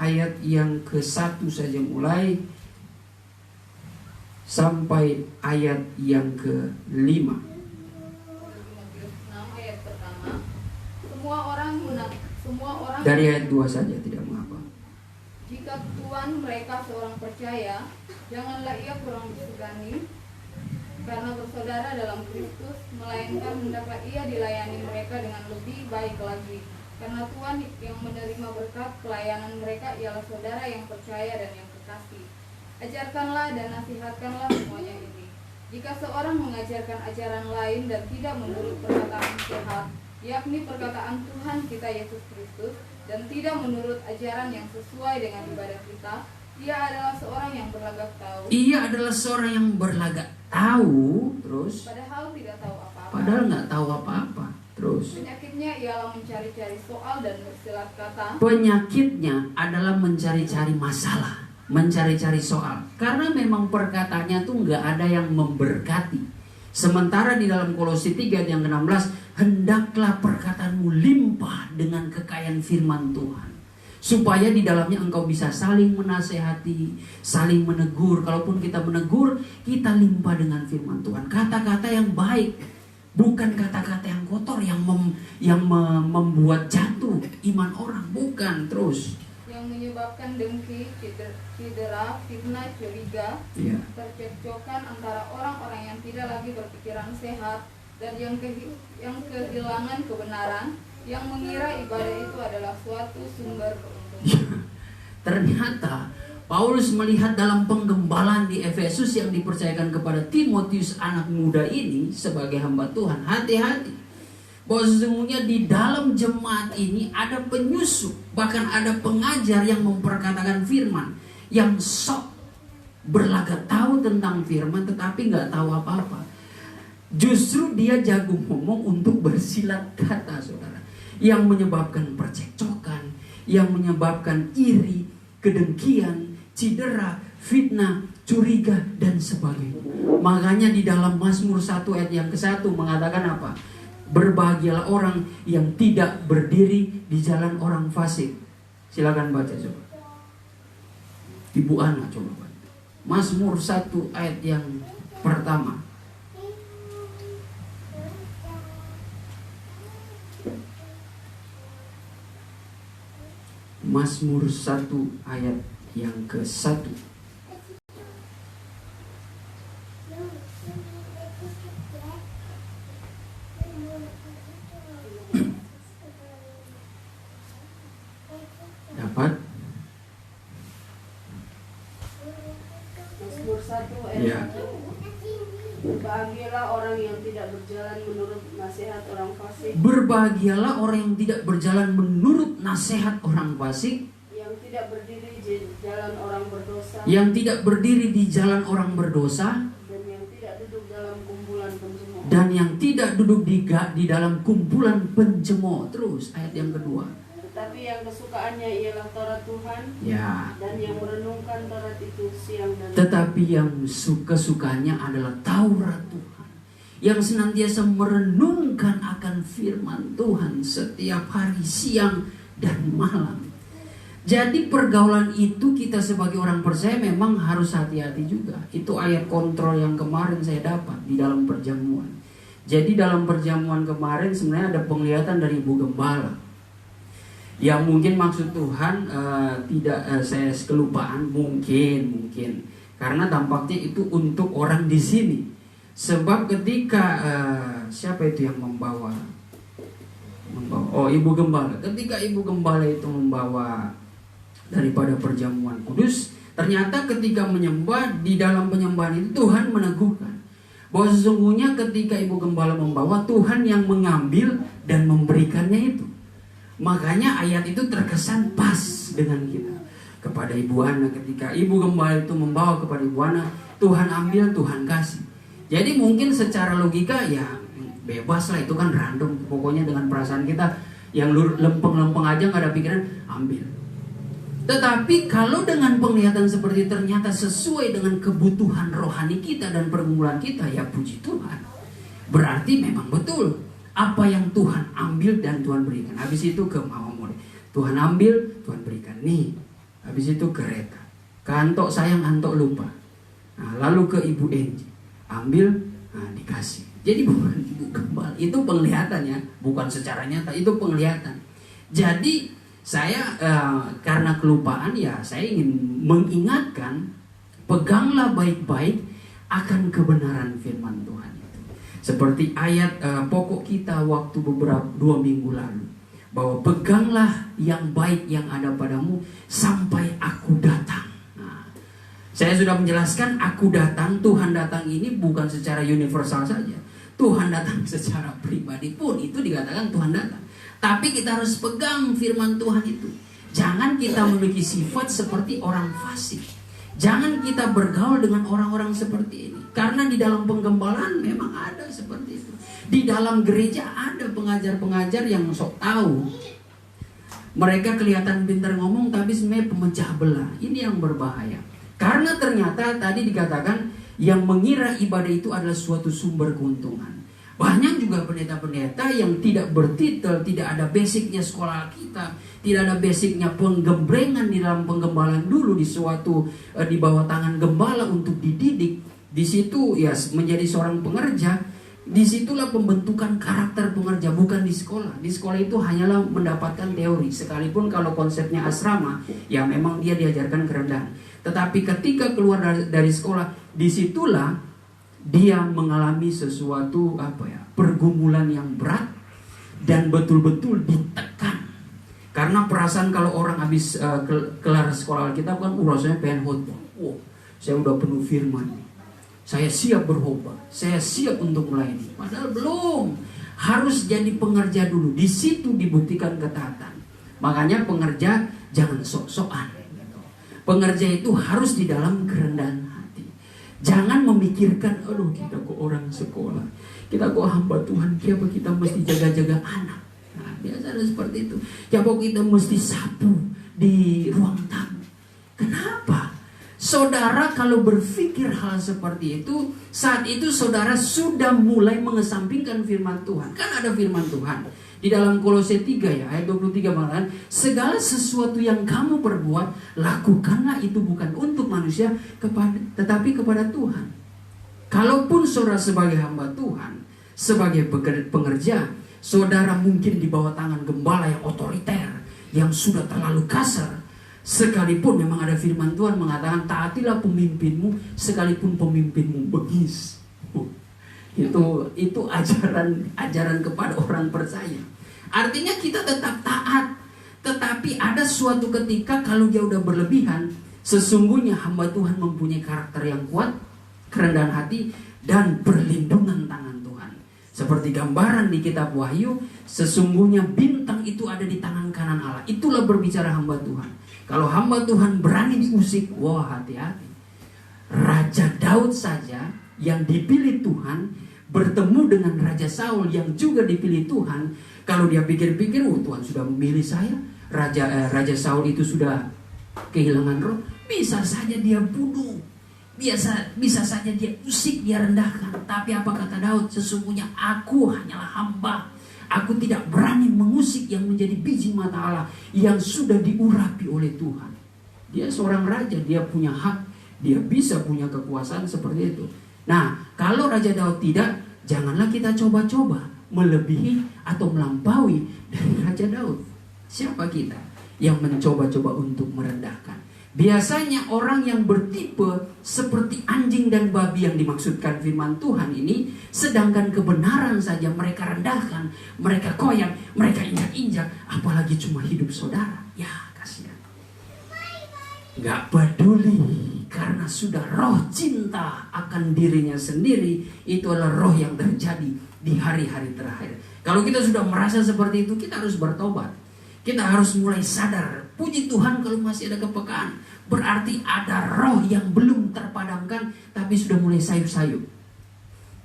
ayat yang ke-1 saja mulai sampai ayat yang ke-5. Timotius 6 ayat pertama. Semua orang Dari ayat 2 saja, tidak mengapa. jika Tuhan mereka seorang percaya, janganlah ia kurang disegani karena bersaudara dalam Kristus, melainkan hendaklah ia dilayani mereka dengan lebih baik lagi. Karena Tuhan yang menerima berkat pelayanan mereka ialah saudara yang percaya dan yang kekasih. Ajarkanlah dan nasihatkanlah semuanya ini. Jika seorang mengajarkan ajaran lain dan tidak menurut perkataan sehat, yakni perkataan Tuhan kita Yesus Kristus, dan tidak menurut ajaran yang sesuai dengan ibadah kita, ia adalah seorang yang berlagak tahu. Ia adalah seorang yang berlagak tahu, terus Padahal tidak tahu apa-apa. padahal nggak tahu apa-apa. Terus Penyakitnya ialah mencari-cari soal dan bersilat kata. penyakitnya adalah mencari-cari masalah, mencari-cari soal. Karena memang perkataannya tuh nggak ada yang memberkati. Sementara di dalam Kolose 3 ayat yang ke-16, hendaklah perkataanmu limpah dengan kekayaan firman Tuhan, supaya di dalamnya engkau bisa saling menasehati, saling menegur. Kalaupun kita menegur, kita limpah dengan firman Tuhan. Kata-kata yang baik, bukan kata-kata yang kotor yang membuat jatuh iman orang, bukan. Terus Yang menyebabkan dengki, cedera, fitnah, curiga, ya. percekcokan antara orang-orang yang tidak lagi berpikiran sehat dan yang kehilangan kebenaran, yang mengira ibadah itu adalah suatu sumber keuntungan. Ternyata Paulus melihat dalam penggembalaan di Efesus yang dipercayakan kepada Timotius anak muda ini sebagai hamba Tuhan. Hati-hati, bahwa sesungguhnya di dalam jemaat ini ada penyusup, bahkan ada pengajar yang memperkatakan firman, yang sok berlagak tahu tentang firman tetapi nggak tahu apa-apa. Justru dia jago ngomong untuk bersilat kata, saudara, yang menyebabkan percekcokan, yang menyebabkan iri, kedengkian, cedera, fitnah, curiga, dan sebagainya. Makanya di dalam Mazmur 1 ayat yang ke-1 mengatakan apa? Berbahagialah orang yang tidak berdiri di jalan orang fasik. Silakan baca coba. Ibu Ana coba baca. Mazmur 1 ayat yang pertama. Mazmur 1 ayat yang ke-1. Dapat? Mazmur 1 ayat Ya. 1. Berbahagialah orang yang tidak berjalan menurut nasihat orang fasik, Berbahagialah orang yang tidak berjalan menurut nasihat orang fasik, yang tidak berdiri di jalan orang berdosa, yang tidak berdiri di jalan orang berdosa, dan yang tidak duduk dalam kumpulan pencemooh. dan yang tidak duduk di dalam kumpulan pencemooh. Terus ayat yang kedua. Tetapi yang kesukaannya ialah Taurat Tuhan, Ya. dan yang merenungkan Taurat itu siang dan Tetapi yang kesukaannya adalah Taurat Tuhan, yang senantiasa merenungkan akan firman Tuhan setiap hari, siang dan malam. Jadi pergaulan itu kita sebagai orang percaya memang harus hati-hati juga. Itu ayat kontrol yang kemarin saya dapat di dalam perjamuan. Jadi dalam perjamuan kemarin sebenarnya ada penglihatan dari Ibu Gembala. Yang mungkin maksud Tuhan tidak saya kelupaan, mungkin karena tampaknya itu untuk orang di sini. Sebab ketika siapa itu yang membawa Ibu Gembala, ketika Ibu Gembala itu membawa daripada perjamuan kudus, ternyata ketika menyembah, di dalam penyembahan itu Tuhan meneguhkan bahwa sesungguhnya ketika Ibu Gembala membawa, Tuhan yang mengambil dan memberikannya itu. Makanya ayat itu terkesan pas dengan kita. Kepada Ibu Ana, ketika Ibu Gembala itu membawa kepada Ibu Ana, Tuhan ambil, Tuhan kasih. Jadi mungkin secara logika ya bebas lah, itu kan random. Pokoknya dengan perasaan kita yang lempeng-lempeng aja nggak ada pikiran, ambil. Tetapi kalau dengan penglihatan seperti ternyata sesuai dengan kebutuhan rohani kita dan pergumulan kita, ya puji Tuhan. Berarti memang betul apa yang Tuhan ambil dan Tuhan berikan. Habis itu ke Mama Mori, Tuhan ambil, Tuhan berikan. Nih, habis itu ke Reka, ke Antok sayang, Antok lupa. Nah, lalu ke Ibu Enji, ambil, nah, dikasih. Jadi bukan ibu gembala, itu penglihatannya, bukan secara nyata, itu penglihatan. Jadi saya karena kelupaan ya saya ingin mengingatkan, peganglah baik-baik akan kebenaran firman Tuhan itu. Seperti ayat pokok kita waktu beberapa 2 minggu lalu, bahwa peganglah yang baik yang ada padamu sampai aku datang. Nah, saya sudah menjelaskan aku datang, Tuhan datang ini bukan secara universal saja. Tuhan datang secara pribadi pun itu dikatakan Tuhan datang. Tapi kita harus pegang firman Tuhan itu. Jangan kita memiliki sifat seperti orang fasik. Jangan kita bergaul dengan orang-orang seperti ini. Karena di dalam penggembalaan memang ada seperti itu. Di dalam gereja ada pengajar-pengajar yang sok tahu. Mereka kelihatan pintar ngomong tapi sebenarnya pemecah belah. Ini yang berbahaya. Karena ternyata tadi dikatakan yang mengira ibadah itu adalah suatu sumber keuntungan. Banyak juga pendeta-pendeta yang tidak bertitel, tidak ada basicnya sekolah Alkitab, tidak ada basicnya penggembrengan di dalam penggembalaan dulu di suatu di bawah tangan gembala untuk dididik. Di situ ya menjadi seorang pengerja. Disitulah pembentukan karakter pengerja, bukan di sekolah. Di sekolah itu hanyalah mendapatkan teori. Sekalipun kalau konsepnya asrama, ya memang dia diajarkan kerendahan. Tetapi ketika keluar dari sekolah, disitulah dia mengalami sesuatu pergumulan yang berat dan betul-betul ditekan. Karena perasaan kalau orang habis kelar sekolah Alkitab kan rasanya pengen khotbah. Saya udah penuh firman. Saya siap berkhotbah, saya siap untuk melayani. Padahal belum. Harus jadi pengerja dulu. Di situ dibuktikan ketaatan. Makanya pengerja jangan sok-sokan. Pengerja itu harus di dalam kerendahan hati. Jangan memikirkan, aduh kita kok orang sekolah, kita kok hamba Tuhan, kenapa kita mesti jaga-jaga anak. Nah, biasa ada seperti itu. Kenapa kita mesti sapu di ruang tamu. Kenapa? Saudara kalau berpikir hal seperti itu, saat itu saudara sudah mulai mengesampingkan firman Tuhan. Kan ada firman Tuhan di dalam Kolose 3 ya, ayat 23 mengatakan, segala sesuatu yang kamu perbuat, lakukanlah itu bukan untuk manusia, tetapi kepada Tuhan. Kalaupun saudara sebagai hamba Tuhan, sebagai pengerja, saudara mungkin di bawah tangan gembala yang otoriter, yang sudah terlalu kasar. Sekalipun memang ada firman Tuhan mengatakan taatilah pemimpinmu sekalipun pemimpinmu bengis. Itu ajaran kepada orang percaya. Artinya kita tetap taat, tetapi ada suatu ketika kalau dia udah berlebihan, sesungguhnya hamba Tuhan mempunyai karakter yang kuat, kerendahan hati dan perlindungan tangan Tuhan. Seperti gambaran di kitab Wahyu, sesungguhnya bintang itu ada di tangan kanan Allah. Itulah berbicara hamba Tuhan. Kalau hamba Tuhan berani diusik, wah hati-hati. Raja Daud saja yang dipilih Tuhan bertemu dengan Raja Saul yang juga dipilih Tuhan. Kalau dia pikir-pikir, Tuhan sudah memilih saya. Raja Saul itu sudah kehilangan roh. Bisa saja dia bunuh. Bisa saja dia usik, dia rendahkan. Tapi apa kata Daud? Sesungguhnya aku hanyalah hamba. Aku tidak berani mengusik yang menjadi biji mata Allah yang sudah diurapi oleh Tuhan. Dia seorang raja, dia punya hak, dia bisa punya kekuasaan seperti itu. Nah, kalau Raja Daud tidak, janganlah kita coba-coba melebihi atau melampaui dari Raja Daud. Siapa kita yang mencoba-coba untuk merendahkan? Biasanya orang yang bertipe seperti anjing dan babi yang dimaksudkan firman Tuhan ini, sedangkan kebenaran saja mereka rendahkan, mereka koyak, mereka injak-injak, apalagi cuma hidup saudara. Ya, kasihan. Gak peduli, karena sudah roh cinta akan dirinya sendiri. Itu adalah roh yang terjadi di hari-hari terakhir. Kalau kita sudah merasa seperti itu, kita harus bertobat. Kita harus mulai sadar. Puji Tuhan kalau masih ada kepekaan. Berarti ada roh yang belum terpadamkan, tapi sudah mulai sayup-sayup.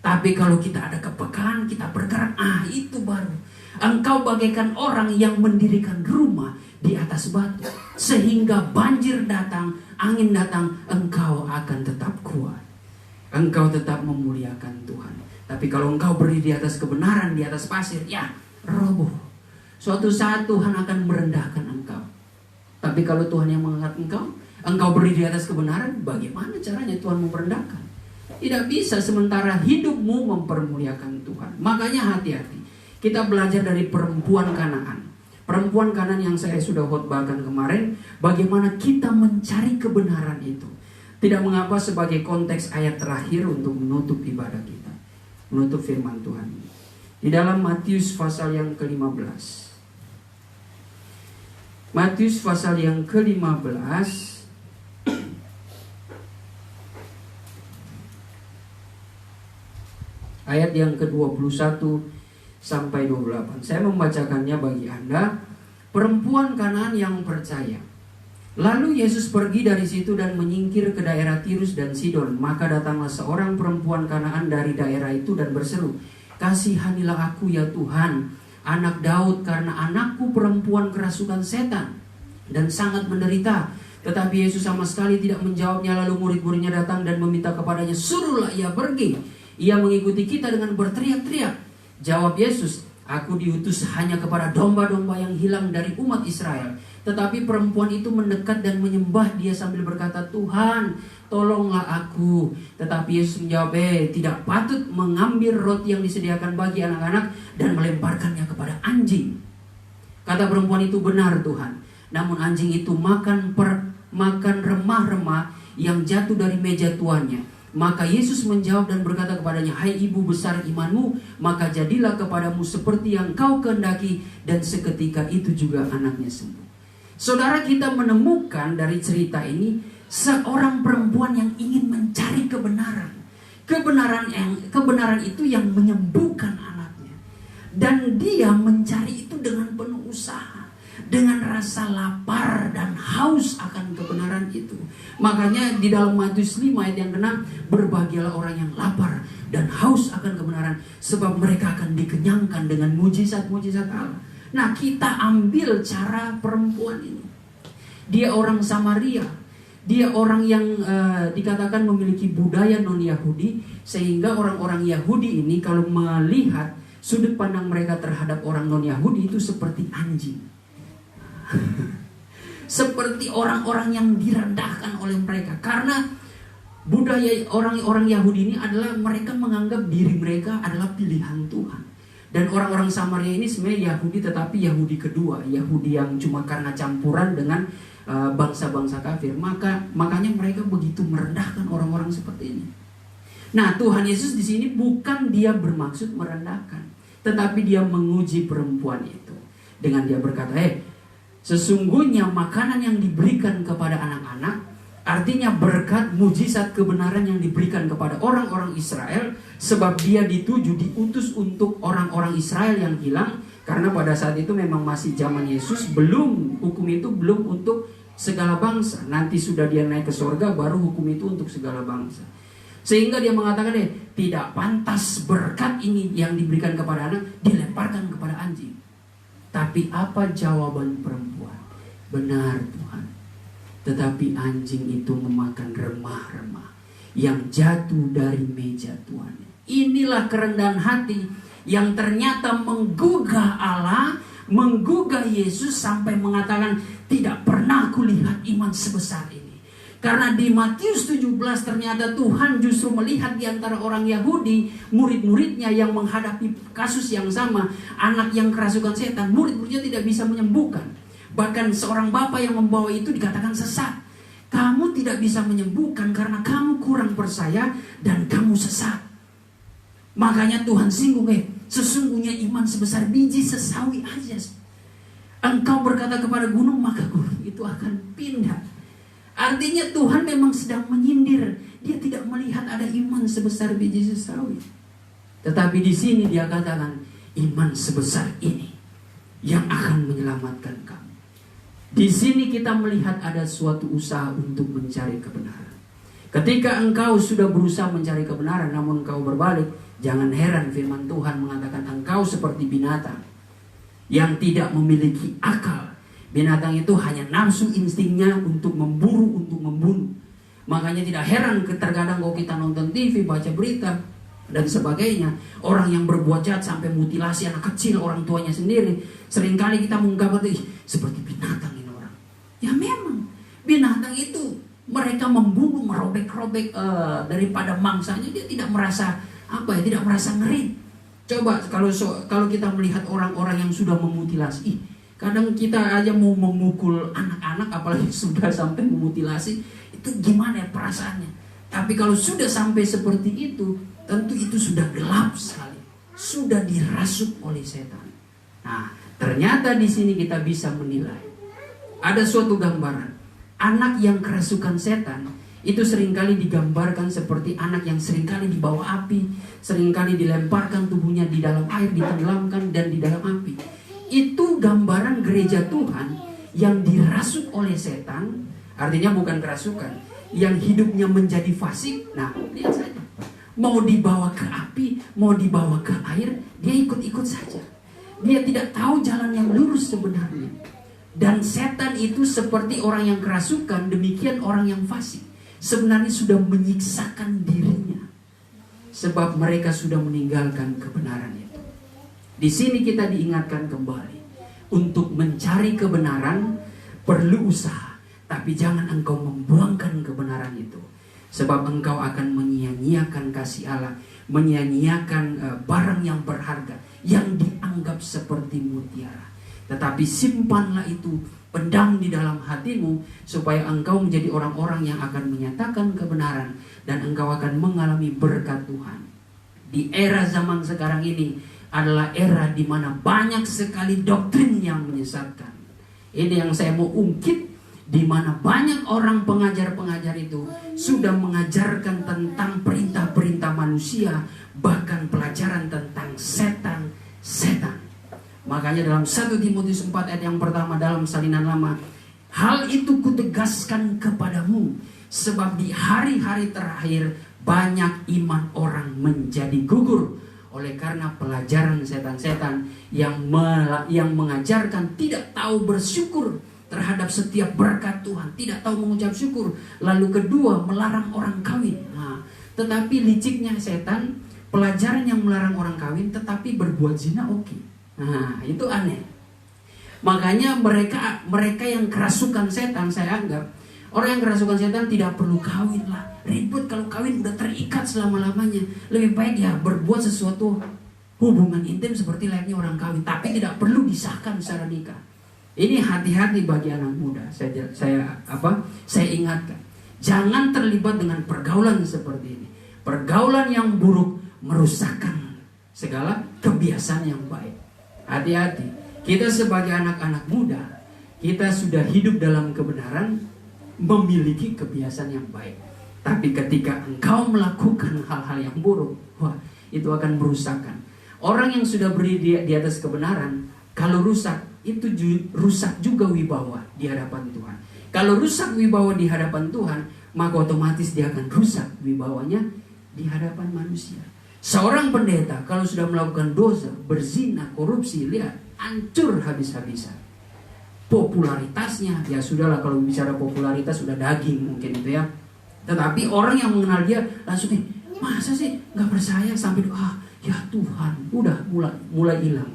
Tapi kalau kita ada kepekaan, kita bergerak, itu baru. Engkau bagaikan orang yang mendirikan rumah di atas batu. Sehingga banjir datang, angin datang, engkau akan tetap kuat. Engkau tetap memuliakan Tuhan. Tapi kalau engkau berdiri di atas kebenaran, di atas pasir, ya roboh. Suatu saat Tuhan akan merendahkan engkau. Tapi kalau Tuhan yang mengangkat engkau berdiri di atas kebenaran, bagaimana caranya Tuhan merendahkan? Tidak bisa sementara hidupmu mempermuliakan Tuhan. Makanya hati-hati. Kita belajar dari perempuan Kanaan. Perempuan Kanaan yang saya sudah khotbahkan kemarin, bagaimana kita mencari kebenaran itu. Tidak mengapa sebagai konteks ayat terakhir untuk menutup ibadah kita. Menutup firman Tuhan. Di dalam Matius pasal yang ke-15. Matius pasal yang ke-15. Ayat yang ke-21 sampai 28. Saya membacakannya bagi Anda. Perempuan Kanaan yang percaya. Lalu Yesus pergi dari situ dan menyingkir ke daerah Tirus dan Sidon. Maka datanglah seorang perempuan Kanaan dari daerah itu dan berseru, "Kasihanilah aku ya Tuhan, anak Daud, karena anakku perempuan kerasukan setan dan sangat menderita." Tetapi Yesus sama sekali tidak menjawabnya. Lalu murid-muridnya datang dan meminta kepadanya, "Suruhlah ia pergi. Ia mengikuti kita dengan berteriak-teriak." Jawab Yesus, "Aku diutus hanya kepada domba-domba yang hilang dari umat Israel." Tetapi perempuan itu mendekat dan menyembah dia sambil berkata, "Tuhan, tolonglah aku." Tetapi Yesus menjawab, "Tidak patut mengambil roti yang disediakan bagi anak-anak dan melemparkannya kepada anjing." Kata perempuan itu, "Benar Tuhan." Namun anjing itu makan remah-remah yang jatuh dari meja tuannya. Maka Yesus menjawab dan berkata kepadanya, "Hai ibu, besar imanmu, maka jadilah kepadamu seperti yang kau kehendaki." Dan seketika itu juga anaknya sembuh. Saudara, kita menemukan dari cerita ini seorang perempuan yang ingin mencari kebenaran. Kebenaran itu yang menyembuhkan anaknya. Dan dia mencari itu dengan penuh usaha. Dengan rasa lapar dan haus akan kebenaran itu. Makanya di dalam Matius 5 ayat yang ke-6, "Berbahagialah orang yang lapar dan haus akan kebenaran, sebab mereka akan dikenyangkan dengan mujizat-mujizat Allah." Nah, kita ambil cara perempuan ini. Dia orang Samaria. Dia orang yang dikatakan memiliki budaya non-Yahudi. Sehingga orang-orang Yahudi ini kalau melihat sudut pandang mereka terhadap orang non-Yahudi itu seperti anjing. Seperti orang-orang yang direndahkan oleh mereka. Karena budaya orang-orang Yahudi ini adalah mereka menganggap diri mereka adalah pilihan Tuhan. Dan orang-orang Samaria ini sebenarnya Yahudi, tetapi Yahudi kedua, Yahudi yang cuma karena campuran dengan bangsa-bangsa kafir. Makanya mereka begitu merendahkan orang-orang seperti ini. Nah, Tuhan Yesus di sini bukan dia bermaksud merendahkan, tetapi dia menguji perempuan itu dengan dia berkata, sesungguhnya makanan yang diberikan kepada anak-anak, artinya berkat mujizat kebenaran yang diberikan kepada orang-orang Israel, sebab dia diutus untuk orang-orang Israel yang hilang. Karena pada saat itu memang masih zaman Yesus, hukum itu belum untuk segala bangsa. Nanti sudah dia naik ke surga, baru hukum itu untuk segala bangsa. Sehingga dia mengatakan, tidak pantas berkat ini yang diberikan kepada anak dilemparkan kepada anjing. Tapi apa jawaban perempuan? Benar Tuhan, tetapi anjing itu memakan remah-remah yang jatuh dari meja tuannya. Inilah kerendahan hati yang ternyata menggugah Allah, menggugah Yesus sampai mengatakan, tidak pernah kulihat iman sebesar ini. Karena di Matius 17 ternyata Tuhan justru melihat di antara orang Yahudi, murid-muridnya yang menghadapi kasus yang sama, anak yang kerasukan setan, murid-muridnya tidak bisa menyembuhkan. Bahkan seorang bapak yang membawa itu dikatakan sesat. Kamu tidak bisa menyembuhkan karena kamu kurang percaya dan kamu sesat. Makanya Tuhan singgung, sesungguhnya iman sebesar biji sesawi aja. Engkau berkata kepada gunung, maka gunung itu akan pindah. Artinya Tuhan memang sedang menyindir. Dia tidak melihat ada iman sebesar biji sesawi. Tetapi di sini dia katakan, iman sebesar ini yang akan menyelamatkan kamu. Di sini kita melihat ada suatu usaha untuk mencari kebenaran. Ketika engkau sudah berusaha mencari kebenaran namun engkau berbalik, jangan heran firman Tuhan mengatakan engkau seperti binatang yang tidak memiliki akal. Binatang itu hanya nafsu instingnya untuk memburu, untuk membunuh. Makanya tidak heran terkadang kalau kita nonton TV, baca berita dan sebagainya, orang yang berbuat jahat sampai mutilasi anak kecil, orang tuanya sendiri. Seringkali kita mengungkapkan seperti binatang ini orang. Ya memang binatang itu mereka membunuh, merobek-robek daripada mangsanya, dia tidak merasa tidak merasa ngeri. Coba kalau kita melihat orang-orang yang sudah memutilasi, kadang kita aja mau memukul anak-anak, apalagi sudah sampai memutilasi, itu gimana ya perasaannya. Tapi kalau sudah sampai seperti itu, tentu itu sudah gelap sekali, sudah dirasuk oleh setan. Nah, ternyata di sini kita bisa menilai. Ada suatu gambaran, anak yang kerasukan setan itu seringkali digambarkan seperti anak yang seringkali dibawa api, seringkali dilemparkan tubuhnya di dalam air, ditenggelamkan dan di dalam api. Itu gambaran gereja Tuhan yang dirasuk oleh setan, artinya bukan kerasukan, yang hidupnya menjadi fasik. Nah, lihat saja, mau dibawa ke api, mau dibawa ke air, dia ikut-ikut saja. Dia tidak tahu jalan yang lurus sebenarnya. Dan setan itu seperti orang yang kerasukan, demikian orang yang fasik. Sebenarnya sudah menyiksakan dirinya, sebab mereka sudah meninggalkan kebenaran itu. Di sini kita diingatkan kembali, untuk mencari kebenaran perlu usaha, tapi jangan engkau membuangkan kebenaran itu, sebab engkau akan menyia-nyiakan kasih Allah, menyia-nyiakan barang yang berharga, yang dianggap seperti mutiara. Tetapi simpanlah itu, pendam di dalam hatimu, supaya engkau menjadi orang-orang yang akan menyatakan kebenaran, dan engkau akan mengalami berkat Tuhan. Di era zaman sekarang ini adalah era di mana banyak sekali doktrin yang menyesatkan. Ini yang saya mau ungkit, di mana banyak orang pengajar-pengajar itu sudah mengajarkan tentang perintah-perintah manusia, bahkan pelajaran tentang setan. Makanya dalam 1 Timotius 4 ayat yang pertama dalam Salinan Lama, hal itu kutegaskan kepadamu, sebab di hari-hari terakhir banyak iman orang menjadi gugur oleh karena pelajaran setan-setan yang mengajarkan tidak tahu bersyukur terhadap setiap berkat Tuhan, tidak tahu mengucap syukur. Lalu kedua, melarang orang kawin. Nah, tetapi liciknya setan, pelajaran yang melarang orang kawin tetapi berbuat zina oke. Nah, itu aneh. Makanya mereka yang kerasukan setan, saya anggap orang yang kerasukan setan tidak perlu kawin lah. Ribet kalau kawin, udah terikat selama-lamanya. Lebih baik ya berbuat sesuatu hubungan intim seperti layaknya orang kawin, tapi tidak perlu disahkan secara nikah. Ini hati-hati bagi anak muda. Saya ingatkan, jangan terlibat dengan pergaulan seperti ini. Pergaulan yang buruk merusakkan segala kebiasaan yang baik. Hati-hati, kita sebagai anak-anak muda, kita sudah hidup dalam kebenaran, memiliki kebiasaan yang baik. Tapi ketika engkau melakukan hal-hal yang buruk, wah, itu akan merusakkan. Orang yang sudah berdiri di atas kebenaran, kalau rusak, itu rusak juga wibawa di hadapan Tuhan. Kalau rusak wibawa di hadapan Tuhan, maka otomatis dia akan rusak wibawanya di hadapan manusia. Seorang pendeta kalau sudah melakukan dosa, berzina, korupsi, lihat, hancur habis-habisan. Popularitasnya, ya sudahlah, kalau bicara popularitas sudah daging mungkin itu ya. Tetapi orang yang mengenal dia langsung masa sih nggak percaya, sampai ya Tuhan, udah mulai hilang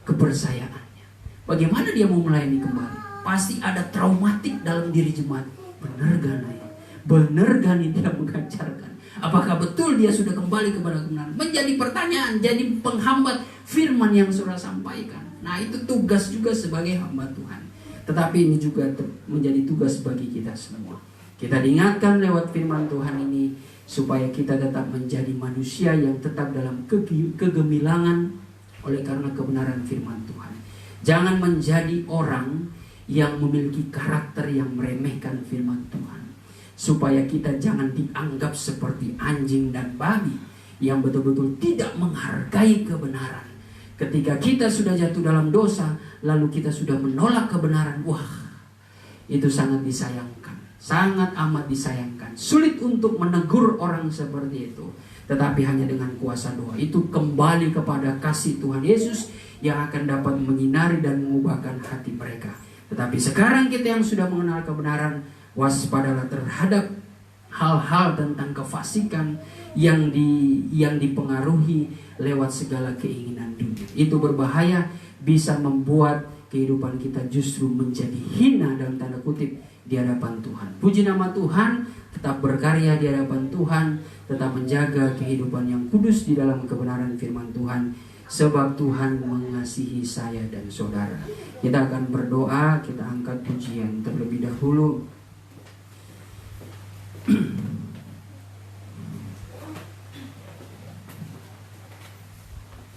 kepercayaannya. Bagaimana dia mau melayani kembali? Pasti ada traumatik dalam diri jemaat. Benar gak nih dia mengajarkan? Apakah betul dia sudah kembali kepada kebenaran? Menjadi pertanyaan, jadi penghambat firman yang sudah sampaikan. Nah, itu tugas juga sebagai hamba Tuhan. Tetapi ini juga menjadi tugas bagi kita semua. Kita diingatkan lewat firman Tuhan ini supaya kita tetap menjadi manusia yang tetap dalam kegemilangan oleh karena kebenaran firman Tuhan. Jangan menjadi orang yang memiliki karakter yang meremehkan firman Tuhan. Supaya kita jangan dianggap seperti anjing dan babi yang betul-betul tidak menghargai kebenaran. Ketika kita sudah jatuh dalam dosa, lalu kita sudah menolak kebenaran, wah, itu sangat disayangkan. sangat amat disayangkan. Sulit untuk menegur orang seperti itu. Tetapi hanya dengan kuasa doa itu kembali kepada kasih Tuhan Yesus yang akan dapat menyinari dan mengubahkan hati mereka. Tetapi sekarang kita yang sudah mengenal kebenaran, waspadalah terhadap hal-hal tentang kefasikan yang dipengaruhi lewat segala keinginan dunia. Itu berbahaya, bisa membuat kehidupan kita justru menjadi hina dalam tanda kutip di hadapan Tuhan. Puji nama Tuhan, tetap berkarya di hadapan Tuhan, tetap menjaga kehidupan yang kudus di dalam kebenaran firman Tuhan, sebab Tuhan mengasihi saya dan saudara. Kita akan berdoa, kita angkat pujian terlebih dahulu.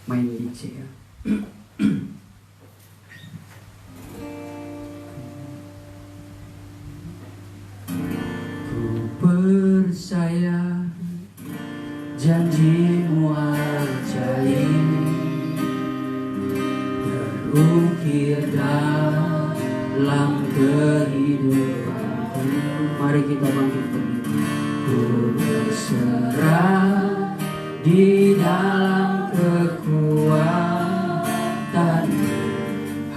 Main DJ ya. Percaya janji-Mu ajaib terukir dalam kehidupanku. Mari kita bangkit berdiri. Ku berserah di dalam kekuatan,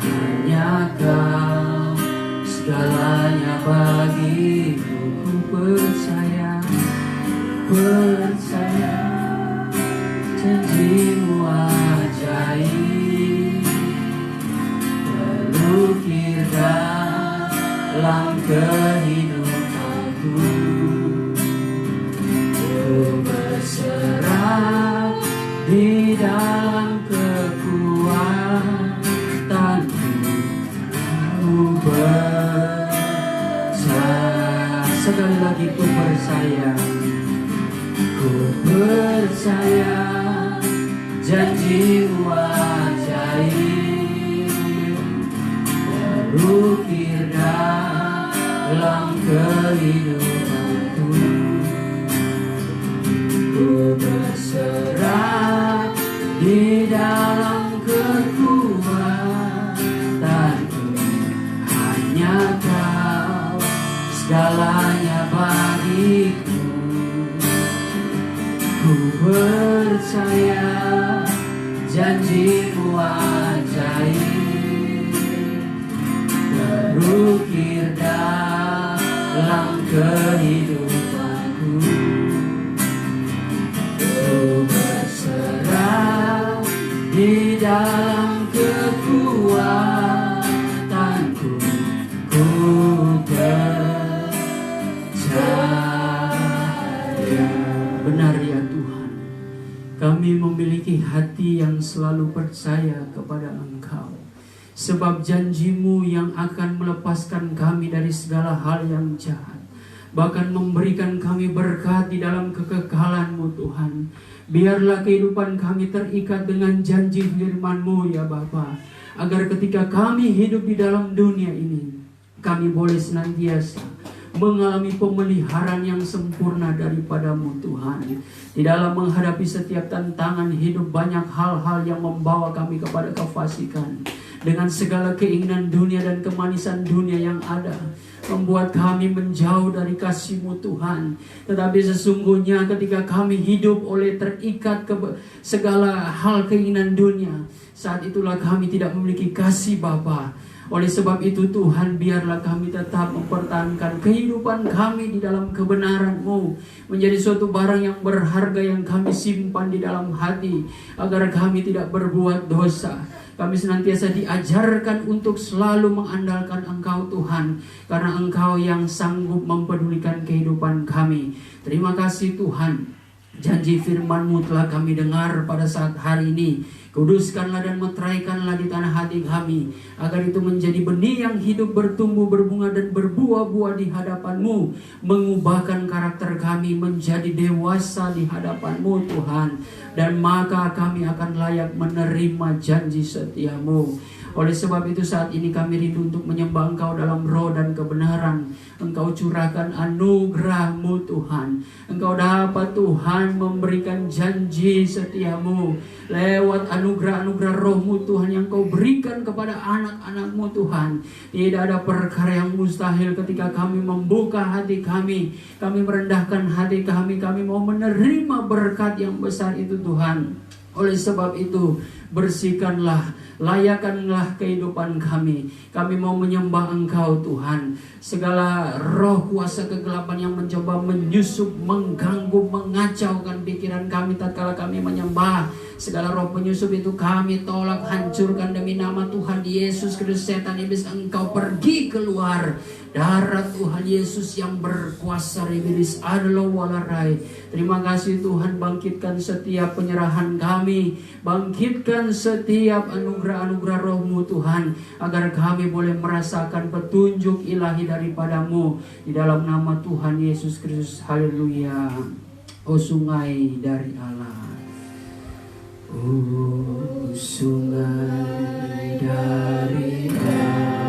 hanya Kau segalanya bagiku. Percaya janji-Mu ajaib terukir dalam kehidupanku. Ku berserah di dalam kekuatanku. Ku sekali lagi ku percaya janji-Mu ajaib terukir dalam kehidupanku. Ku berserah di dalam kekuatanku, hanya Kau segalanya bagiku. Ku percaya janji-Mu ajaib terukir dalam kehidupanku. Ku berserah di dalam kekuatanku. Ku benar ya Tuhan, kami memiliki hati yang selalu percaya kepada Engkau, sebab janji-Mu yang akan melepaskan kami dari segala hal yang jahat, bahkan memberikan kami berkat di dalam kekekalan-Mu Tuhan. Biarlah kehidupan kami terikat dengan janji firman-Mu ya Bapa, agar ketika kami hidup di dalam dunia ini, kami boleh senantiasa mengalami pemeliharaan yang sempurna daripada-Mu Tuhan. Di dalam menghadapi setiap tantangan hidup, banyak hal-hal yang membawa kami kepada kefasikan, dengan segala keinginan dunia dan kemanisan dunia yang ada, membuat kami menjauh dari kasih-Mu Tuhan. Tetapi sesungguhnya ketika kami hidup oleh terikat ke segala hal keinginan dunia, saat itulah kami tidak memiliki kasih Bapa. Oleh sebab itu Tuhan, biarlah kami tetap mempertahankan kehidupan kami di dalam kebenaran-Mu, menjadi suatu barang yang berharga yang kami simpan di dalam hati, agar kami tidak berbuat dosa. Kami senantiasa diajarkan untuk selalu mengandalkan Engkau Tuhan, karena Engkau yang sanggup mempedulikan kehidupan kami. Terima kasih Tuhan, janji firman-Mu telah kami dengar pada saat hari ini. Kuduskanlah dan meteraikanlah di tanah hati kami, agar itu menjadi benih yang hidup, bertumbuh, berbunga dan berbuah-buah di hadapan-Mu, mengubahkan karakter kami menjadi dewasa di hadapan-Mu Tuhan. Dan maka kami akan layak menerima janji setia-Mu. Oleh sebab itu saat ini kami rindu untuk menyembah Engkau dalam roh dan kebenaran. Engkau curahkan anugerah-Mu Tuhan. Engkau dapat Tuhan memberikan janji setiamu lewat anugerah-anugerah roh-Mu Tuhan yang Kau berikan kepada anak-anak-Mu Tuhan. Tidak ada perkara yang mustahil ketika kami membuka hati kami merendahkan hati kami mau menerima berkat yang besar itu Tuhan. Oleh sebab itu, bersihkanlah, layakanlah kehidupan kami. Kami mau menyembah Engkau Tuhan. Segala roh kuasa kegelapan yang mencoba menyusup, mengganggu, mengacaukan pikiran kami tatkala kami menyembah, segala roh penyusup itu kami tolak, hancurkan demi nama Tuhan Yesus Kristus. Setan iblis, engkau pergi keluar. Darah Tuhan Yesus yang berkuasa iblis adalah walarai. Terima kasih Tuhan, bangkitkan setiap penyerahan kami, bangkitkan setiap anugerah-anugerah roh-Mu Tuhan, agar kami boleh merasakan petunjuk ilahi daripada-Mu di dalam nama Tuhan Yesus Kristus. Haleluya. Oh sungai dari Allah, oh sungai dari Allah,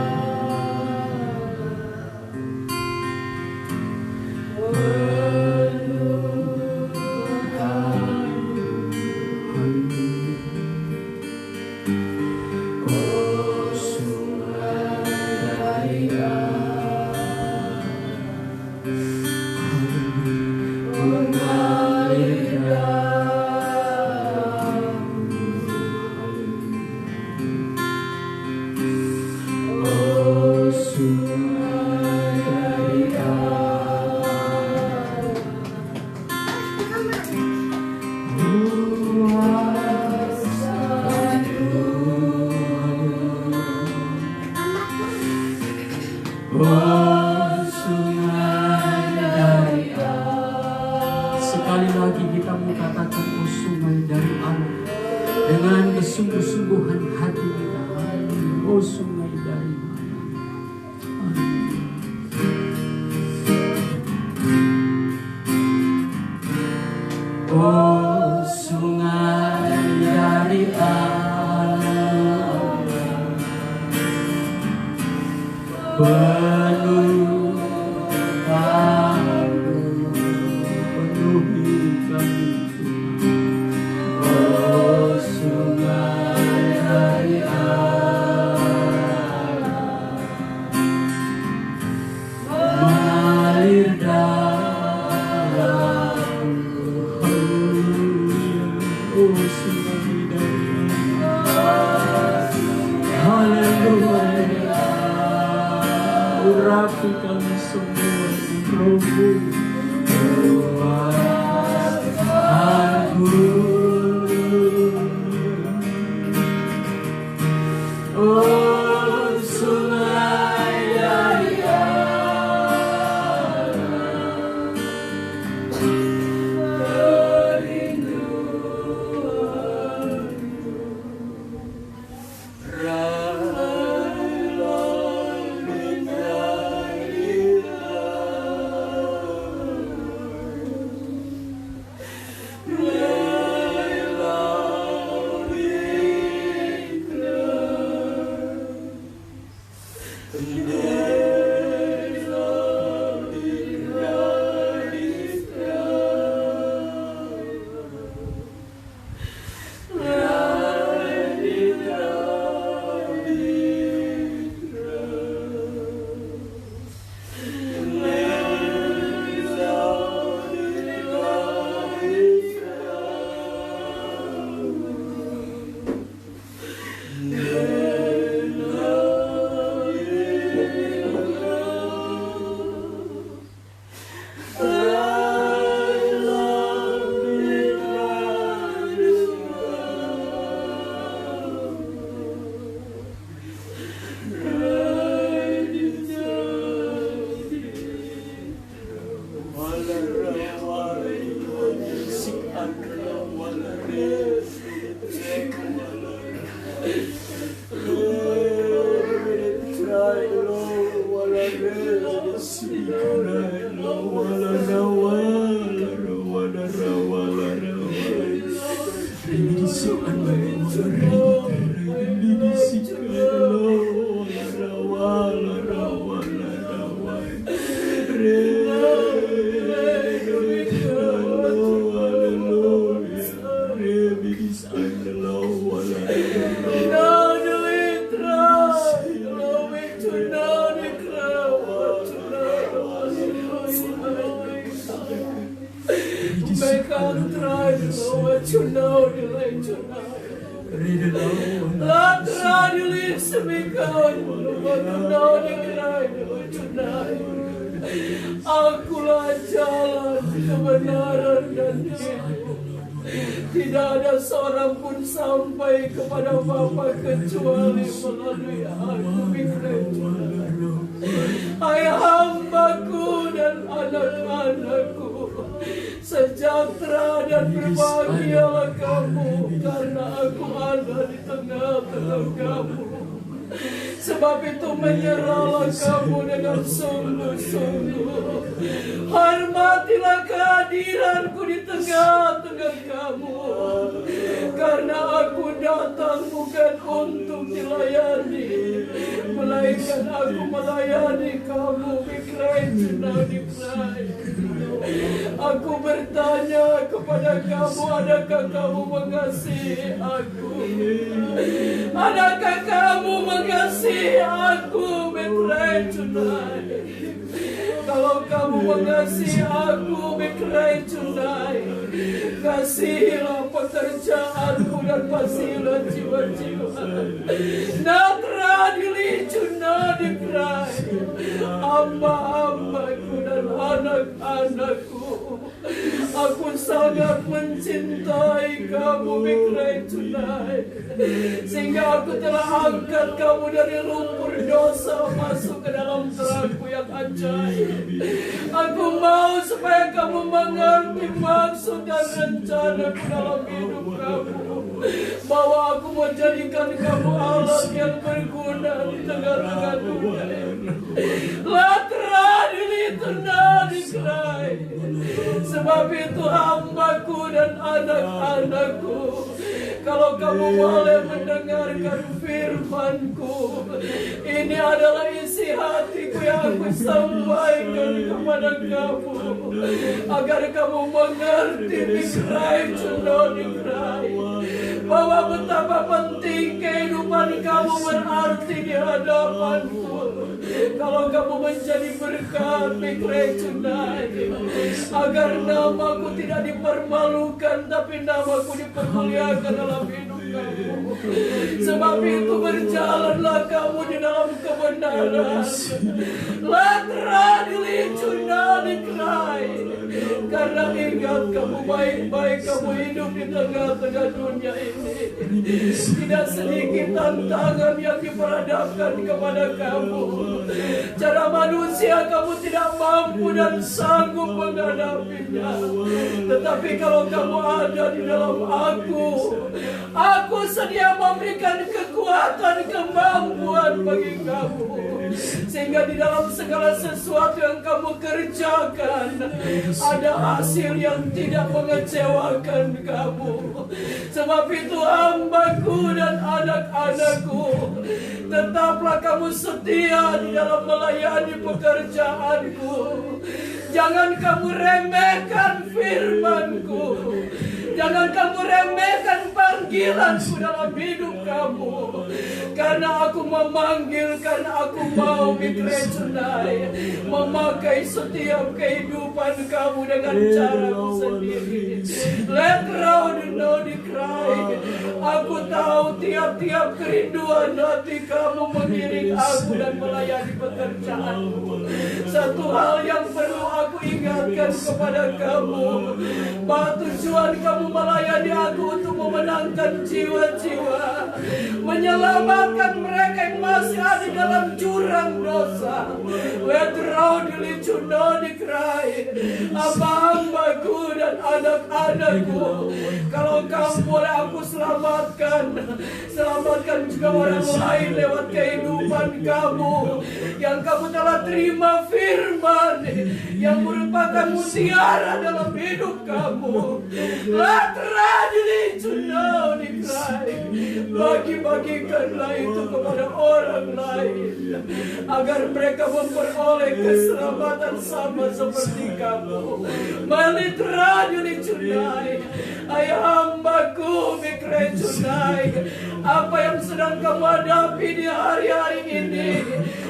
Make out try to what you know the late tonight. Latra di semikau what you know the cry tonight. Akulah jalan kebenaran dan hidup. Tidak ada seorang pun sampai kepada Bapa kecuali melalui aku. Hai hambaku dan anak-anakku, sejahtera dan berbahagialah kamu karena aku ada di tengah-tengah kamu. Sebab itu menyerahlah kamu dengan sungguh-sungguh. Hormatilah kehadiranku di tengah-tengah kamu. Karena aku datang bukan untuk dilayani, melainkan aku melayani kamu. Aku bertanya kepada kamu, adakah kamu mengasihi aku? Adakah kamu mengasihi aku? Kalau kamu mengasihi aku, kasihilah pekerjaanku dan kasihilah jiwa-jiwa. Natra dilicuna dikrai, hamba-hambaku dan anak-anakku. Aku sangat mencintai kamu, sehingga aku telah angkat kamu dari lumpur dosa masuk ke dalam terangku yang ajaib. Aku mau supaya kamu mengerti maksud dan rencana dalam hidup kamu, bahwa aku mau jadikan kamu alat yang berguna di tengah-tengah dunia ini. Latra dilituna dikrai. Sebab itu hambaku dan anak-anakku, kalau kamu boleh mendengarkan firman-Ku, ini adalah isi hatiku yang aku sampaikan kepada kamu, agar kamu mengerti bahwa betapa penting kehidupan kamu berarti di hadapanku. Kalau kamu menjadi berkat, agar namaku tidak dipermalukan, tapi namaku dipermuliakan dalam hidup kamu. Sebab itu berjalanlah kamu di dalam kebenaran. Latra dilicuna dikrai. Karena ingat, kamu baik-baik, kamu hidup di tengah-tengah dunia ini. Tidak sedikit tantangan yang diperhadapkan kepada kamu. Cara manusia kamu tidak mampu dan sanggup menghadapinya. Tetapi kalau kamu ada di dalam aku sedia memberikan kekuatan, kemampuan bagi kamu. Sehingga di dalam segala sesuatu yang kamu kerjakan, ada hasil yang tidak mengecewakan kamu. Sebab itu hambaku dan anak-anakku, tetaplah kamu setia di dalam melayani pekerjaanku. Jangan kamu remehkan firman-Ku. Jangan kamu remehkan panggilanku dalam hidup kamu. Karena aku memanggil, karena aku mau memakai setiap kehidupan kamu dengan caraku sendiri. Let crowd know the cry. Aku tahu tiap-tiap kerinduan hati kamu mengiring aku dan melayani pekerjaanmu. Satu hal yang perlu aku ingatkan kepada kamu, bahwa tujuan kamu melayani aku untuk memenangkan jiwa-jiwa, menyelamatkan mereka yang masih ada dalam jurang dosa. Apa hambaku dan anak-anakku, kalau kamu boleh aku selamatkan juga orang lain lewat kehidupan kamu, yang kamu telah terima firman yang merupakan mutiara dalam hidup kamu. Bagi-bagikanlah itu kepada orang lain, agar mereka memperoleh keselamatan sama seperti kamu. Ayah hambaku, apa yang sedang kamu hadapi di hari-hari ini,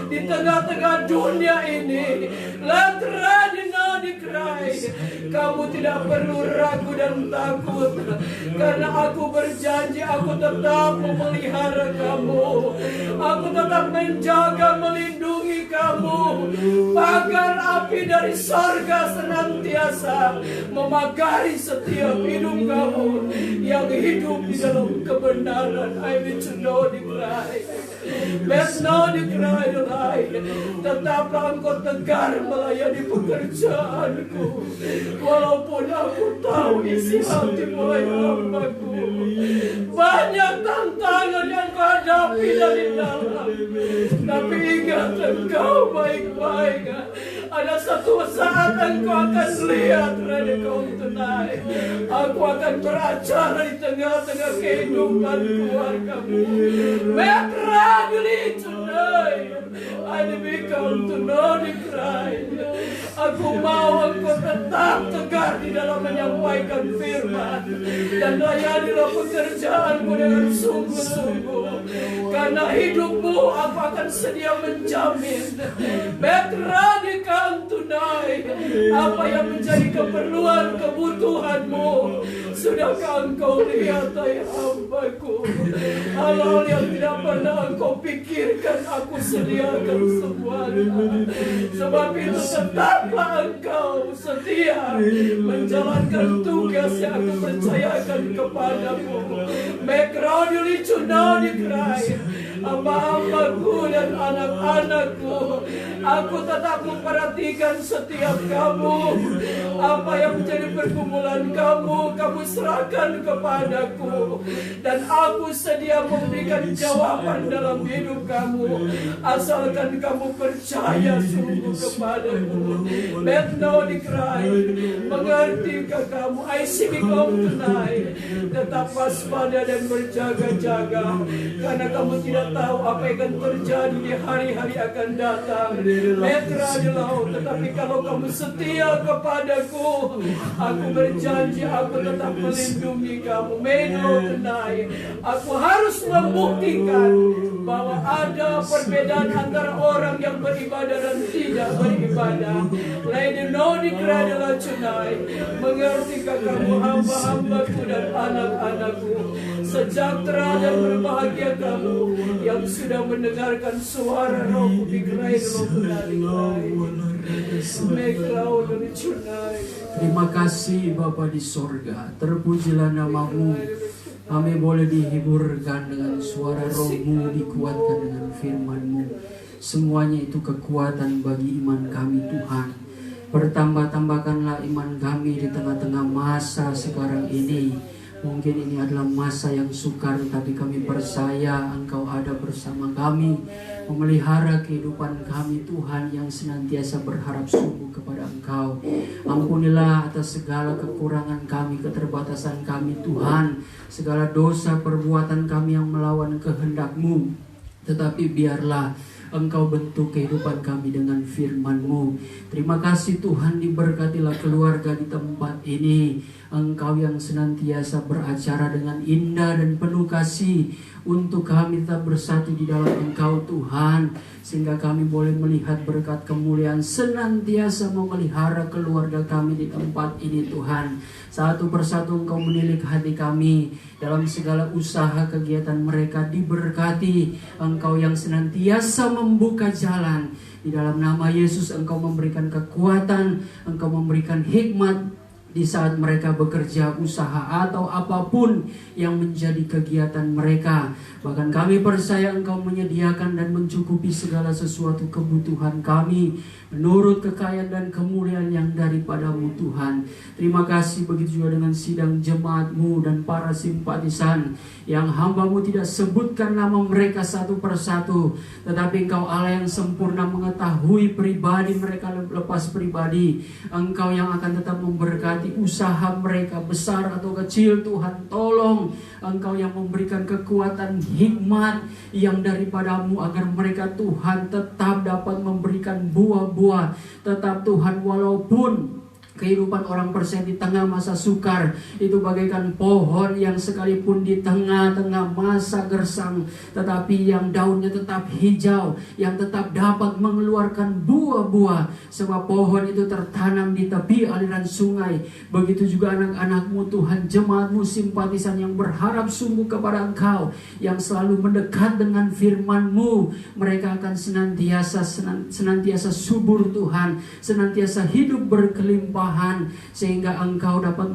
di tengah-tengah dunia ini, dikrai. Kamu tidak perlu ragu dan takut, karena aku berjanji aku tetap memelihara kamu. Aku tetap menjaga, melindungi kamu. Pagar api dari sorga senantiasa memagari setiap hidup kamu yang hidup di dalam kebenaran. I need to know the cry. Let's know the cry, the light. Tetaplah engkau tegar melayani pekerjaanku, walaupun aku tahu isi hati mulai hambaku. Banyak tantangan yang kau hadapi dari dalam, tapi ingat engkau baik-baik. Ada satu saat engkau akan lihat kau tonight. Aku akan beracara di tengah-tengah kehidupan keluargamu. Metragli tonight. I become to know the cry. Aku mau engkau tetap tegar di dalam menyampaikan firman, dan layanilah pekerjaanmu dengan sungguh-sungguh. Karena hidupmu aku akan sedia menjamin. Metragli tunai. Apa yang menjadi keperluan kebutuhanmu sudahkah engkau lihat, hai hambaku? Hal-hal yang tidak pernah engkau pikirkan aku sediakan semuanya. Sebab itu tetaplah engkau setia menjalankan tugas yang aku percayakan kepadamu. Mekraudiuli cunau dikrai. Hamba-hambaku dan anak-anakku, aku tetap memperhatikan setiap kamu. Apa yang menjadi pergumulan kamu, kamu serahkan kepadaku, dan aku sedia memberikan jawaban dalam hidup kamu, asalkan kamu percaya sungguh kepadaku. Let no dikrai. Mengertikah kamu? I see kamu tonight. Tetap waspada dan berjaga-jaga, karena kamu tidak tahu apa yang akan terjadi di hari-hari akan datang. Metra di laut, tetapi kalau kamu setia kepadaku, aku berjanji aku tetap melindungi kamu. Meno tonight. Aku harus membuktikan bahwa ada perbedaan antara orang yang beribadah dan tidak beribadah. Lady no dikradela tonight. Mengertikah kamu hamba-hambaku dan anak-anakku? Sejahtera dan berbahagia kamu yang sudah mendengarkan suara rohku dikrai roh dari Terima kasih Bapa di sorga, terpujilah namamu. Kami boleh dihiburkan dengan suara rohmu, dikuatkan dengan firmanmu. Semuanya itu kekuatan bagi iman kami Tuhan. Bertambah-tambahkanlah iman kami di tengah-tengah masa sekarang ini. Mungkin ini adalah masa yang sukar, tapi kami percaya Engkau ada bersama kami, memelihara kehidupan kami Tuhan, yang senantiasa berharap sungguh kepada Engkau. Ampunilah atas segala kekurangan kami, keterbatasan kami Tuhan, segala dosa perbuatan kami yang melawan kehendak-Mu. Tetapi biarlah Engkau bentuk kehidupan kami dengan firman-Mu. Terima kasih Tuhan, diberkatilah keluarga di tempat ini. Engkau yang senantiasa beracara dengan indah dan penuh kasih untuk kami tetap bersatu di dalam Engkau Tuhan, sehingga kami boleh melihat berkat kemuliaan senantiasa memelihara keluarga kami di tempat ini Tuhan. Satu persatu Engkau menilik hati kami dalam segala usaha kegiatan mereka, diberkati. Engkau yang senantiasa membuka jalan. Di dalam nama Yesus Engkau memberikan kekuatan, Engkau memberikan hikmat di saat mereka bekerja, usaha, atau apapun yang menjadi kegiatan mereka. Bahkan kami percaya Engkau menyediakan dan mencukupi segala sesuatu kebutuhan kami menurut kekayaan dan kemuliaan yang daripada-Mu Tuhan. Terima kasih, begitu juga dengan sidang jemaat-Mu dan para simpatisan yang hamba-Mu tidak sebutkan nama mereka satu persatu, tetapi Engkau Allah yang sempurna mengetahui pribadi mereka lepas pribadi. Engkau yang akan tetap memberkati usaha mereka besar atau kecil Tuhan. Tolong Engkau yang memberikan kekuatan, hikmat yang daripada-Mu, agar mereka Tuhan tetap dapat memberikan buah-buah. Tetap Tuhan, walaupun Kehidupan orang percaya di tengah masa sukar itu bagaikan pohon yang sekalipun di tengah-tengah masa gersang, tetapi yang daunnya tetap hijau, yang tetap dapat mengeluarkan buah-buah. Sebab pohon itu tertanam di tepi aliran sungai. Begitu juga anak-anakmu Tuhan, jemaatmu, simpatisan yang berharap sungguh kepada Engkau, yang selalu mendekat dengan firman-Mu. Mereka akan senantiasa subur Tuhan, senantiasa hidup berkelimpahan, sehingga Engkau dapat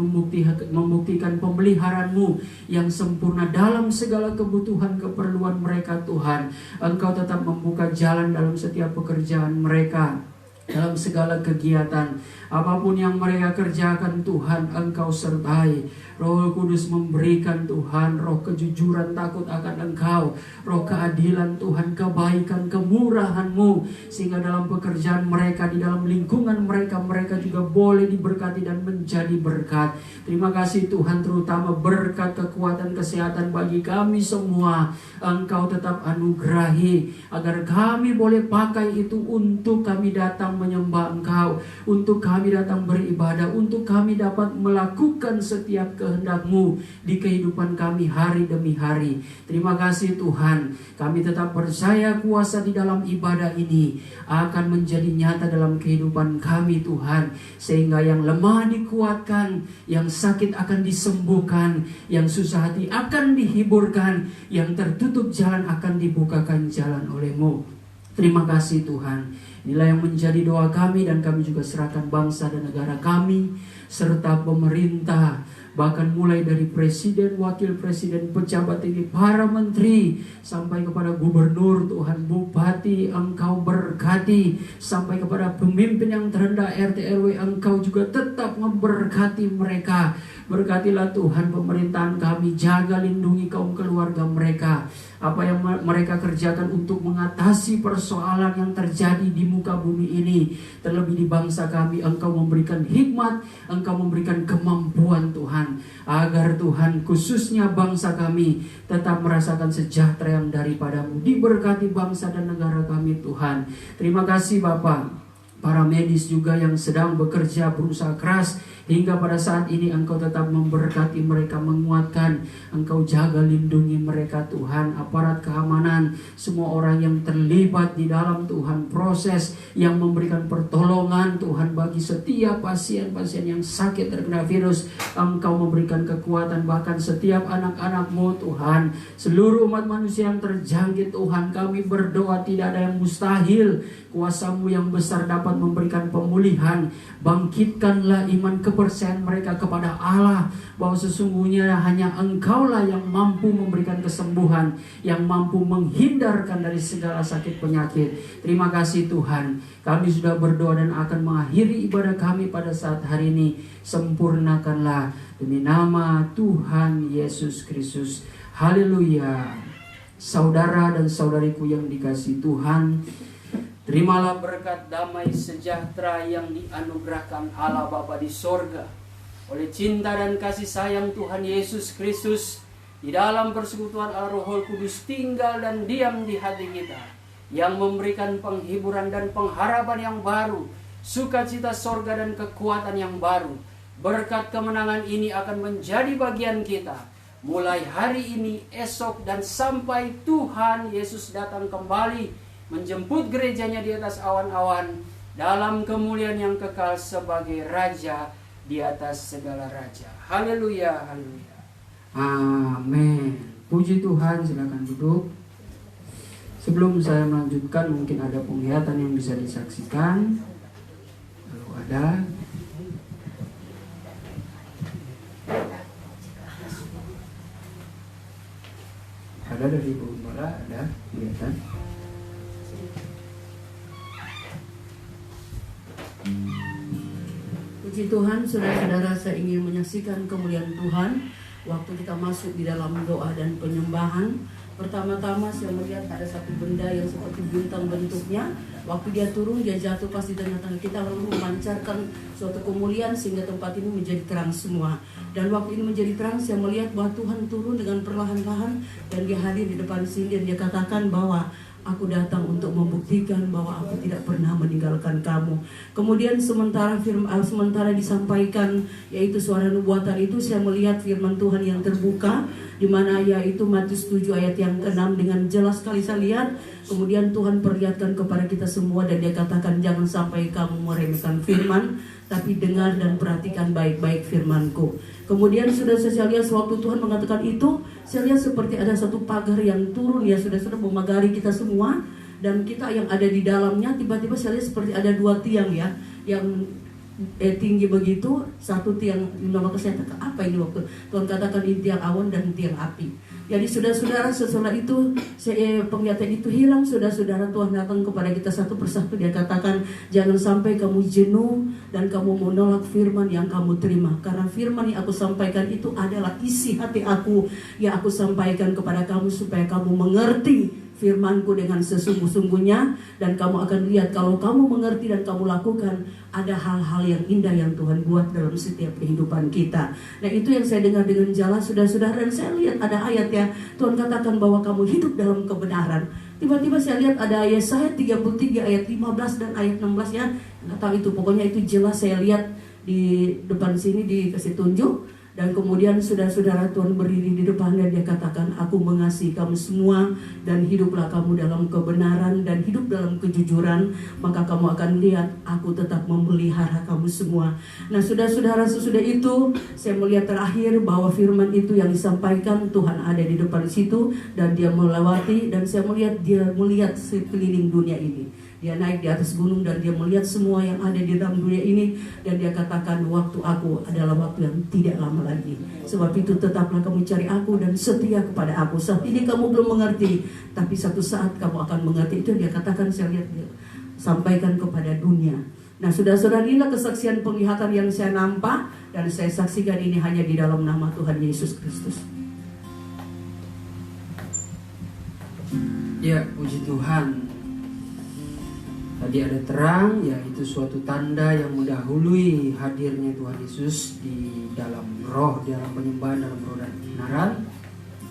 membuktikan pemeliharaan-Mu yang sempurna dalam segala kebutuhan keperluan mereka Tuhan. Engkau tetap membuka jalan dalam setiap pekerjaan mereka, dalam segala kegiatan, apapun yang mereka kerjakan Tuhan, Engkau sertai. Roh Kudus memberikan Tuhan roh kejujuran, takut akan Engkau, roh keadilan Tuhan, kebaikan, kemurahan-Mu, sehingga dalam pekerjaan mereka, di dalam lingkungan mereka, mereka juga boleh diberkati dan menjadi berkat. Terima kasih Tuhan, terutama berkat kekuatan kesehatan bagi kami semua Engkau tetap anugerahi, agar kami boleh pakai itu untuk kami datang menyembah Engkau, untuk kami datang beribadah, untuk kami dapat melakukan setiap kehendak-Mu di kehidupan kami hari demi hari. Terima kasih Tuhan, kami tetap percaya kuasa di dalam ibadah ini akan menjadi nyata dalam kehidupan kami Tuhan, sehingga yang lemah dikuatkan, yang sakit akan disembuhkan, yang susah hati akan dihiburkan, yang tertutup jalan akan dibukakan jalan oleh-Mu. Terima kasih Tuhan. Inilah yang menjadi doa kami, dan kami juga serahkan bangsa dan negara kami serta pemerintah, bahkan mulai dari presiden, wakil presiden, pejabat tinggi, para menteri, sampai kepada gubernur Tuhan, bupati, Engkau berkati, sampai kepada pemimpin yang terendah RT RW, Engkau juga tetap memberkati mereka. Berkatilah Tuhan pemerintahan kami, jaga lindungi kaum keluarga mereka. Apa yang mereka kerjakan untuk mengatasi persoalan yang terjadi di muka bumi ini, terlebih di bangsa kami, Engkau memberikan hikmat, Engkau memberikan kemampuan Tuhan, agar Tuhan khususnya bangsa kami tetap merasakan sejahtera yang daripada-Mu. Diberkati bangsa dan negara kami Tuhan. Terima kasih Bapa. Para medis juga yang sedang bekerja, berusaha keras hingga pada saat ini, Engkau tetap memberkati mereka, menguatkan. Engkau jaga lindungi mereka Tuhan, aparat keamanan, semua orang yang terlibat di dalam Tuhan proses yang memberikan pertolongan Tuhan bagi setiap pasien-pasien yang sakit terkena virus. Engkau memberikan kekuatan, bahkan setiap anak-anak-Mu Tuhan, seluruh umat manusia yang terjangkit Tuhan, kami berdoa tidak ada yang mustahil. Kuasa-Mu yang besar dapat memberikan pemulihan. Bangkitkanlah iman kepercayaan mereka kepada Allah, bahwa sesungguhnya hanya Engkaulah yang mampu memberikan kesembuhan, yang mampu menghindarkan dari segala sakit penyakit. Terima kasih Tuhan. Kami sudah berdoa dan akan mengakhiri ibadah kami pada saat hari ini. Sempurnakanlah demi nama Tuhan Yesus Kristus. Haleluya. Saudara dan saudariku yang dikasihi Tuhan, terimalah berkat damai sejahtera yang dianugerahkan Allah Bapa di sorga oleh cinta dan kasih sayang Tuhan Yesus Kristus, di dalam persekutuan Allah Roh Kudus tinggal dan diam di hati kita, yang memberikan penghiburan dan pengharapan yang baru, sukacita sorga dan kekuatan yang baru. Berkat kemenangan ini akan menjadi bagian kita mulai hari ini, esok, dan sampai Tuhan Yesus datang kembali menjemput gerejanya di atas awan-awan dalam kemuliaan yang kekal sebagai Raja di atas segala raja. Haleluya, haleluya. Amin. Puji Tuhan, silakan duduk. Sebelum saya melanjutkan, mungkin ada penglihatan yang bisa disaksikan. Kalau ada, dari Ibu Gembala, ada kelihatan. Puji Tuhan, saudara-saudara, saya ingin menyaksikan kemuliaan Tuhan waktu kita masuk di dalam doa dan penyembahan. Pertama-tama saya melihat ada satu benda yang seperti bintang bentuknya. Waktu dia turun, dia jatuh pas di tengah-tengah kita, lalu memancarkan suatu kemuliaan sehingga tempat ini menjadi terang semua. Dan waktu ini menjadi terang, saya melihat bahwa Tuhan turun dengan perlahan-lahan dan dia hadir di depan sini, dan dia katakan bahwa Aku datang untuk membuktikan bahwa aku tidak pernah meninggalkan kamu. Kemudian sementara disampaikan yaitu suara nubuatan itu, saya melihat firman Tuhan yang terbuka, di mana yaitu Matius 7 ayat yang ke-6 dengan jelas sekali saya lihat. Kemudian Tuhan perlihatkan kepada kita semua dan dia katakan, jangan sampai kamu meremehkan firman, tapi dengar dan perhatikan baik-baik firmanku. Kemudian sudah saya lihat sewaktu Tuhan mengatakan itu, saya lihat seperti ada satu pagar yang turun ya, sudah memagari kita semua. Dan kita yang ada di dalamnya, tiba-tiba saya lihat seperti ada 2 tiang ya, yang tinggi begitu. Satu tiang, nama saya katakan apa ini waktu Tuhan katakan ini tiang awan dan tiang api. Jadi saudara-saudara, setelah itu penglihatan itu hilang, saudara-saudara, Tuhan datang kepada kita satu persatu. Dia katakan, jangan sampai kamu jenuh dan kamu menolak firman yang kamu terima. Karena firman yang aku sampaikan itu adalah isi hati aku yang aku sampaikan kepada kamu, supaya kamu mengerti firmanku dengan sesungguh-sungguhnya. Dan kamu akan lihat kalau kamu mengerti dan kamu lakukan, ada hal-hal yang indah yang Tuhan buat dalam setiap kehidupan kita. Nah, itu yang saya dengar dengan jelas, saudara-saudara. Dan saya lihat ada ayat ya, Tuhan katakan bahwa kamu hidup dalam kebenaran. Tiba-tiba saya lihat ada Yesaya 33 ayat 15 dan ayat 16 ya. Nggak tahu itu, pokoknya itu jelas saya lihat di depan sini dikasih tunjuk. Dan kemudian saudara-saudara, Tuhan berdiri di depan dan dia katakan, aku mengasihi kamu semua, dan hiduplah kamu dalam kebenaran dan hidup dalam kejujuran, maka kamu akan lihat aku tetap memelihara kamu semua. Nah, saudara-saudara, sesudah itu saya melihat terakhir bahwa firman itu yang disampaikan, Tuhan ada di depan situ dan dia melewati, dan saya melihat dia melihat sekeliling dunia ini. Dia naik di atas gunung dan dia melihat semua yang ada di dalam dunia ini. Dan dia katakan, waktu aku adalah waktu yang tidak lama lagi. Sebab itu tetaplah kamu cari aku dan setia kepada aku. Saat ini kamu belum mengerti, tapi satu saat kamu akan mengerti. Itu dia katakan, saya lihat dia sampaikan kepada dunia. Nah, saudara-saudara, inilah kesaksian penglihatan yang saya nampak. Dan saya saksikan ini hanya di dalam nama Tuhan Yesus Kristus. Ya, puji Tuhan. Tadi ada terang, yaitu suatu tanda yang mendahului hadirnya Tuhan Yesus di dalam roh, dalam penyembahan, dalam roh dan kebenaran.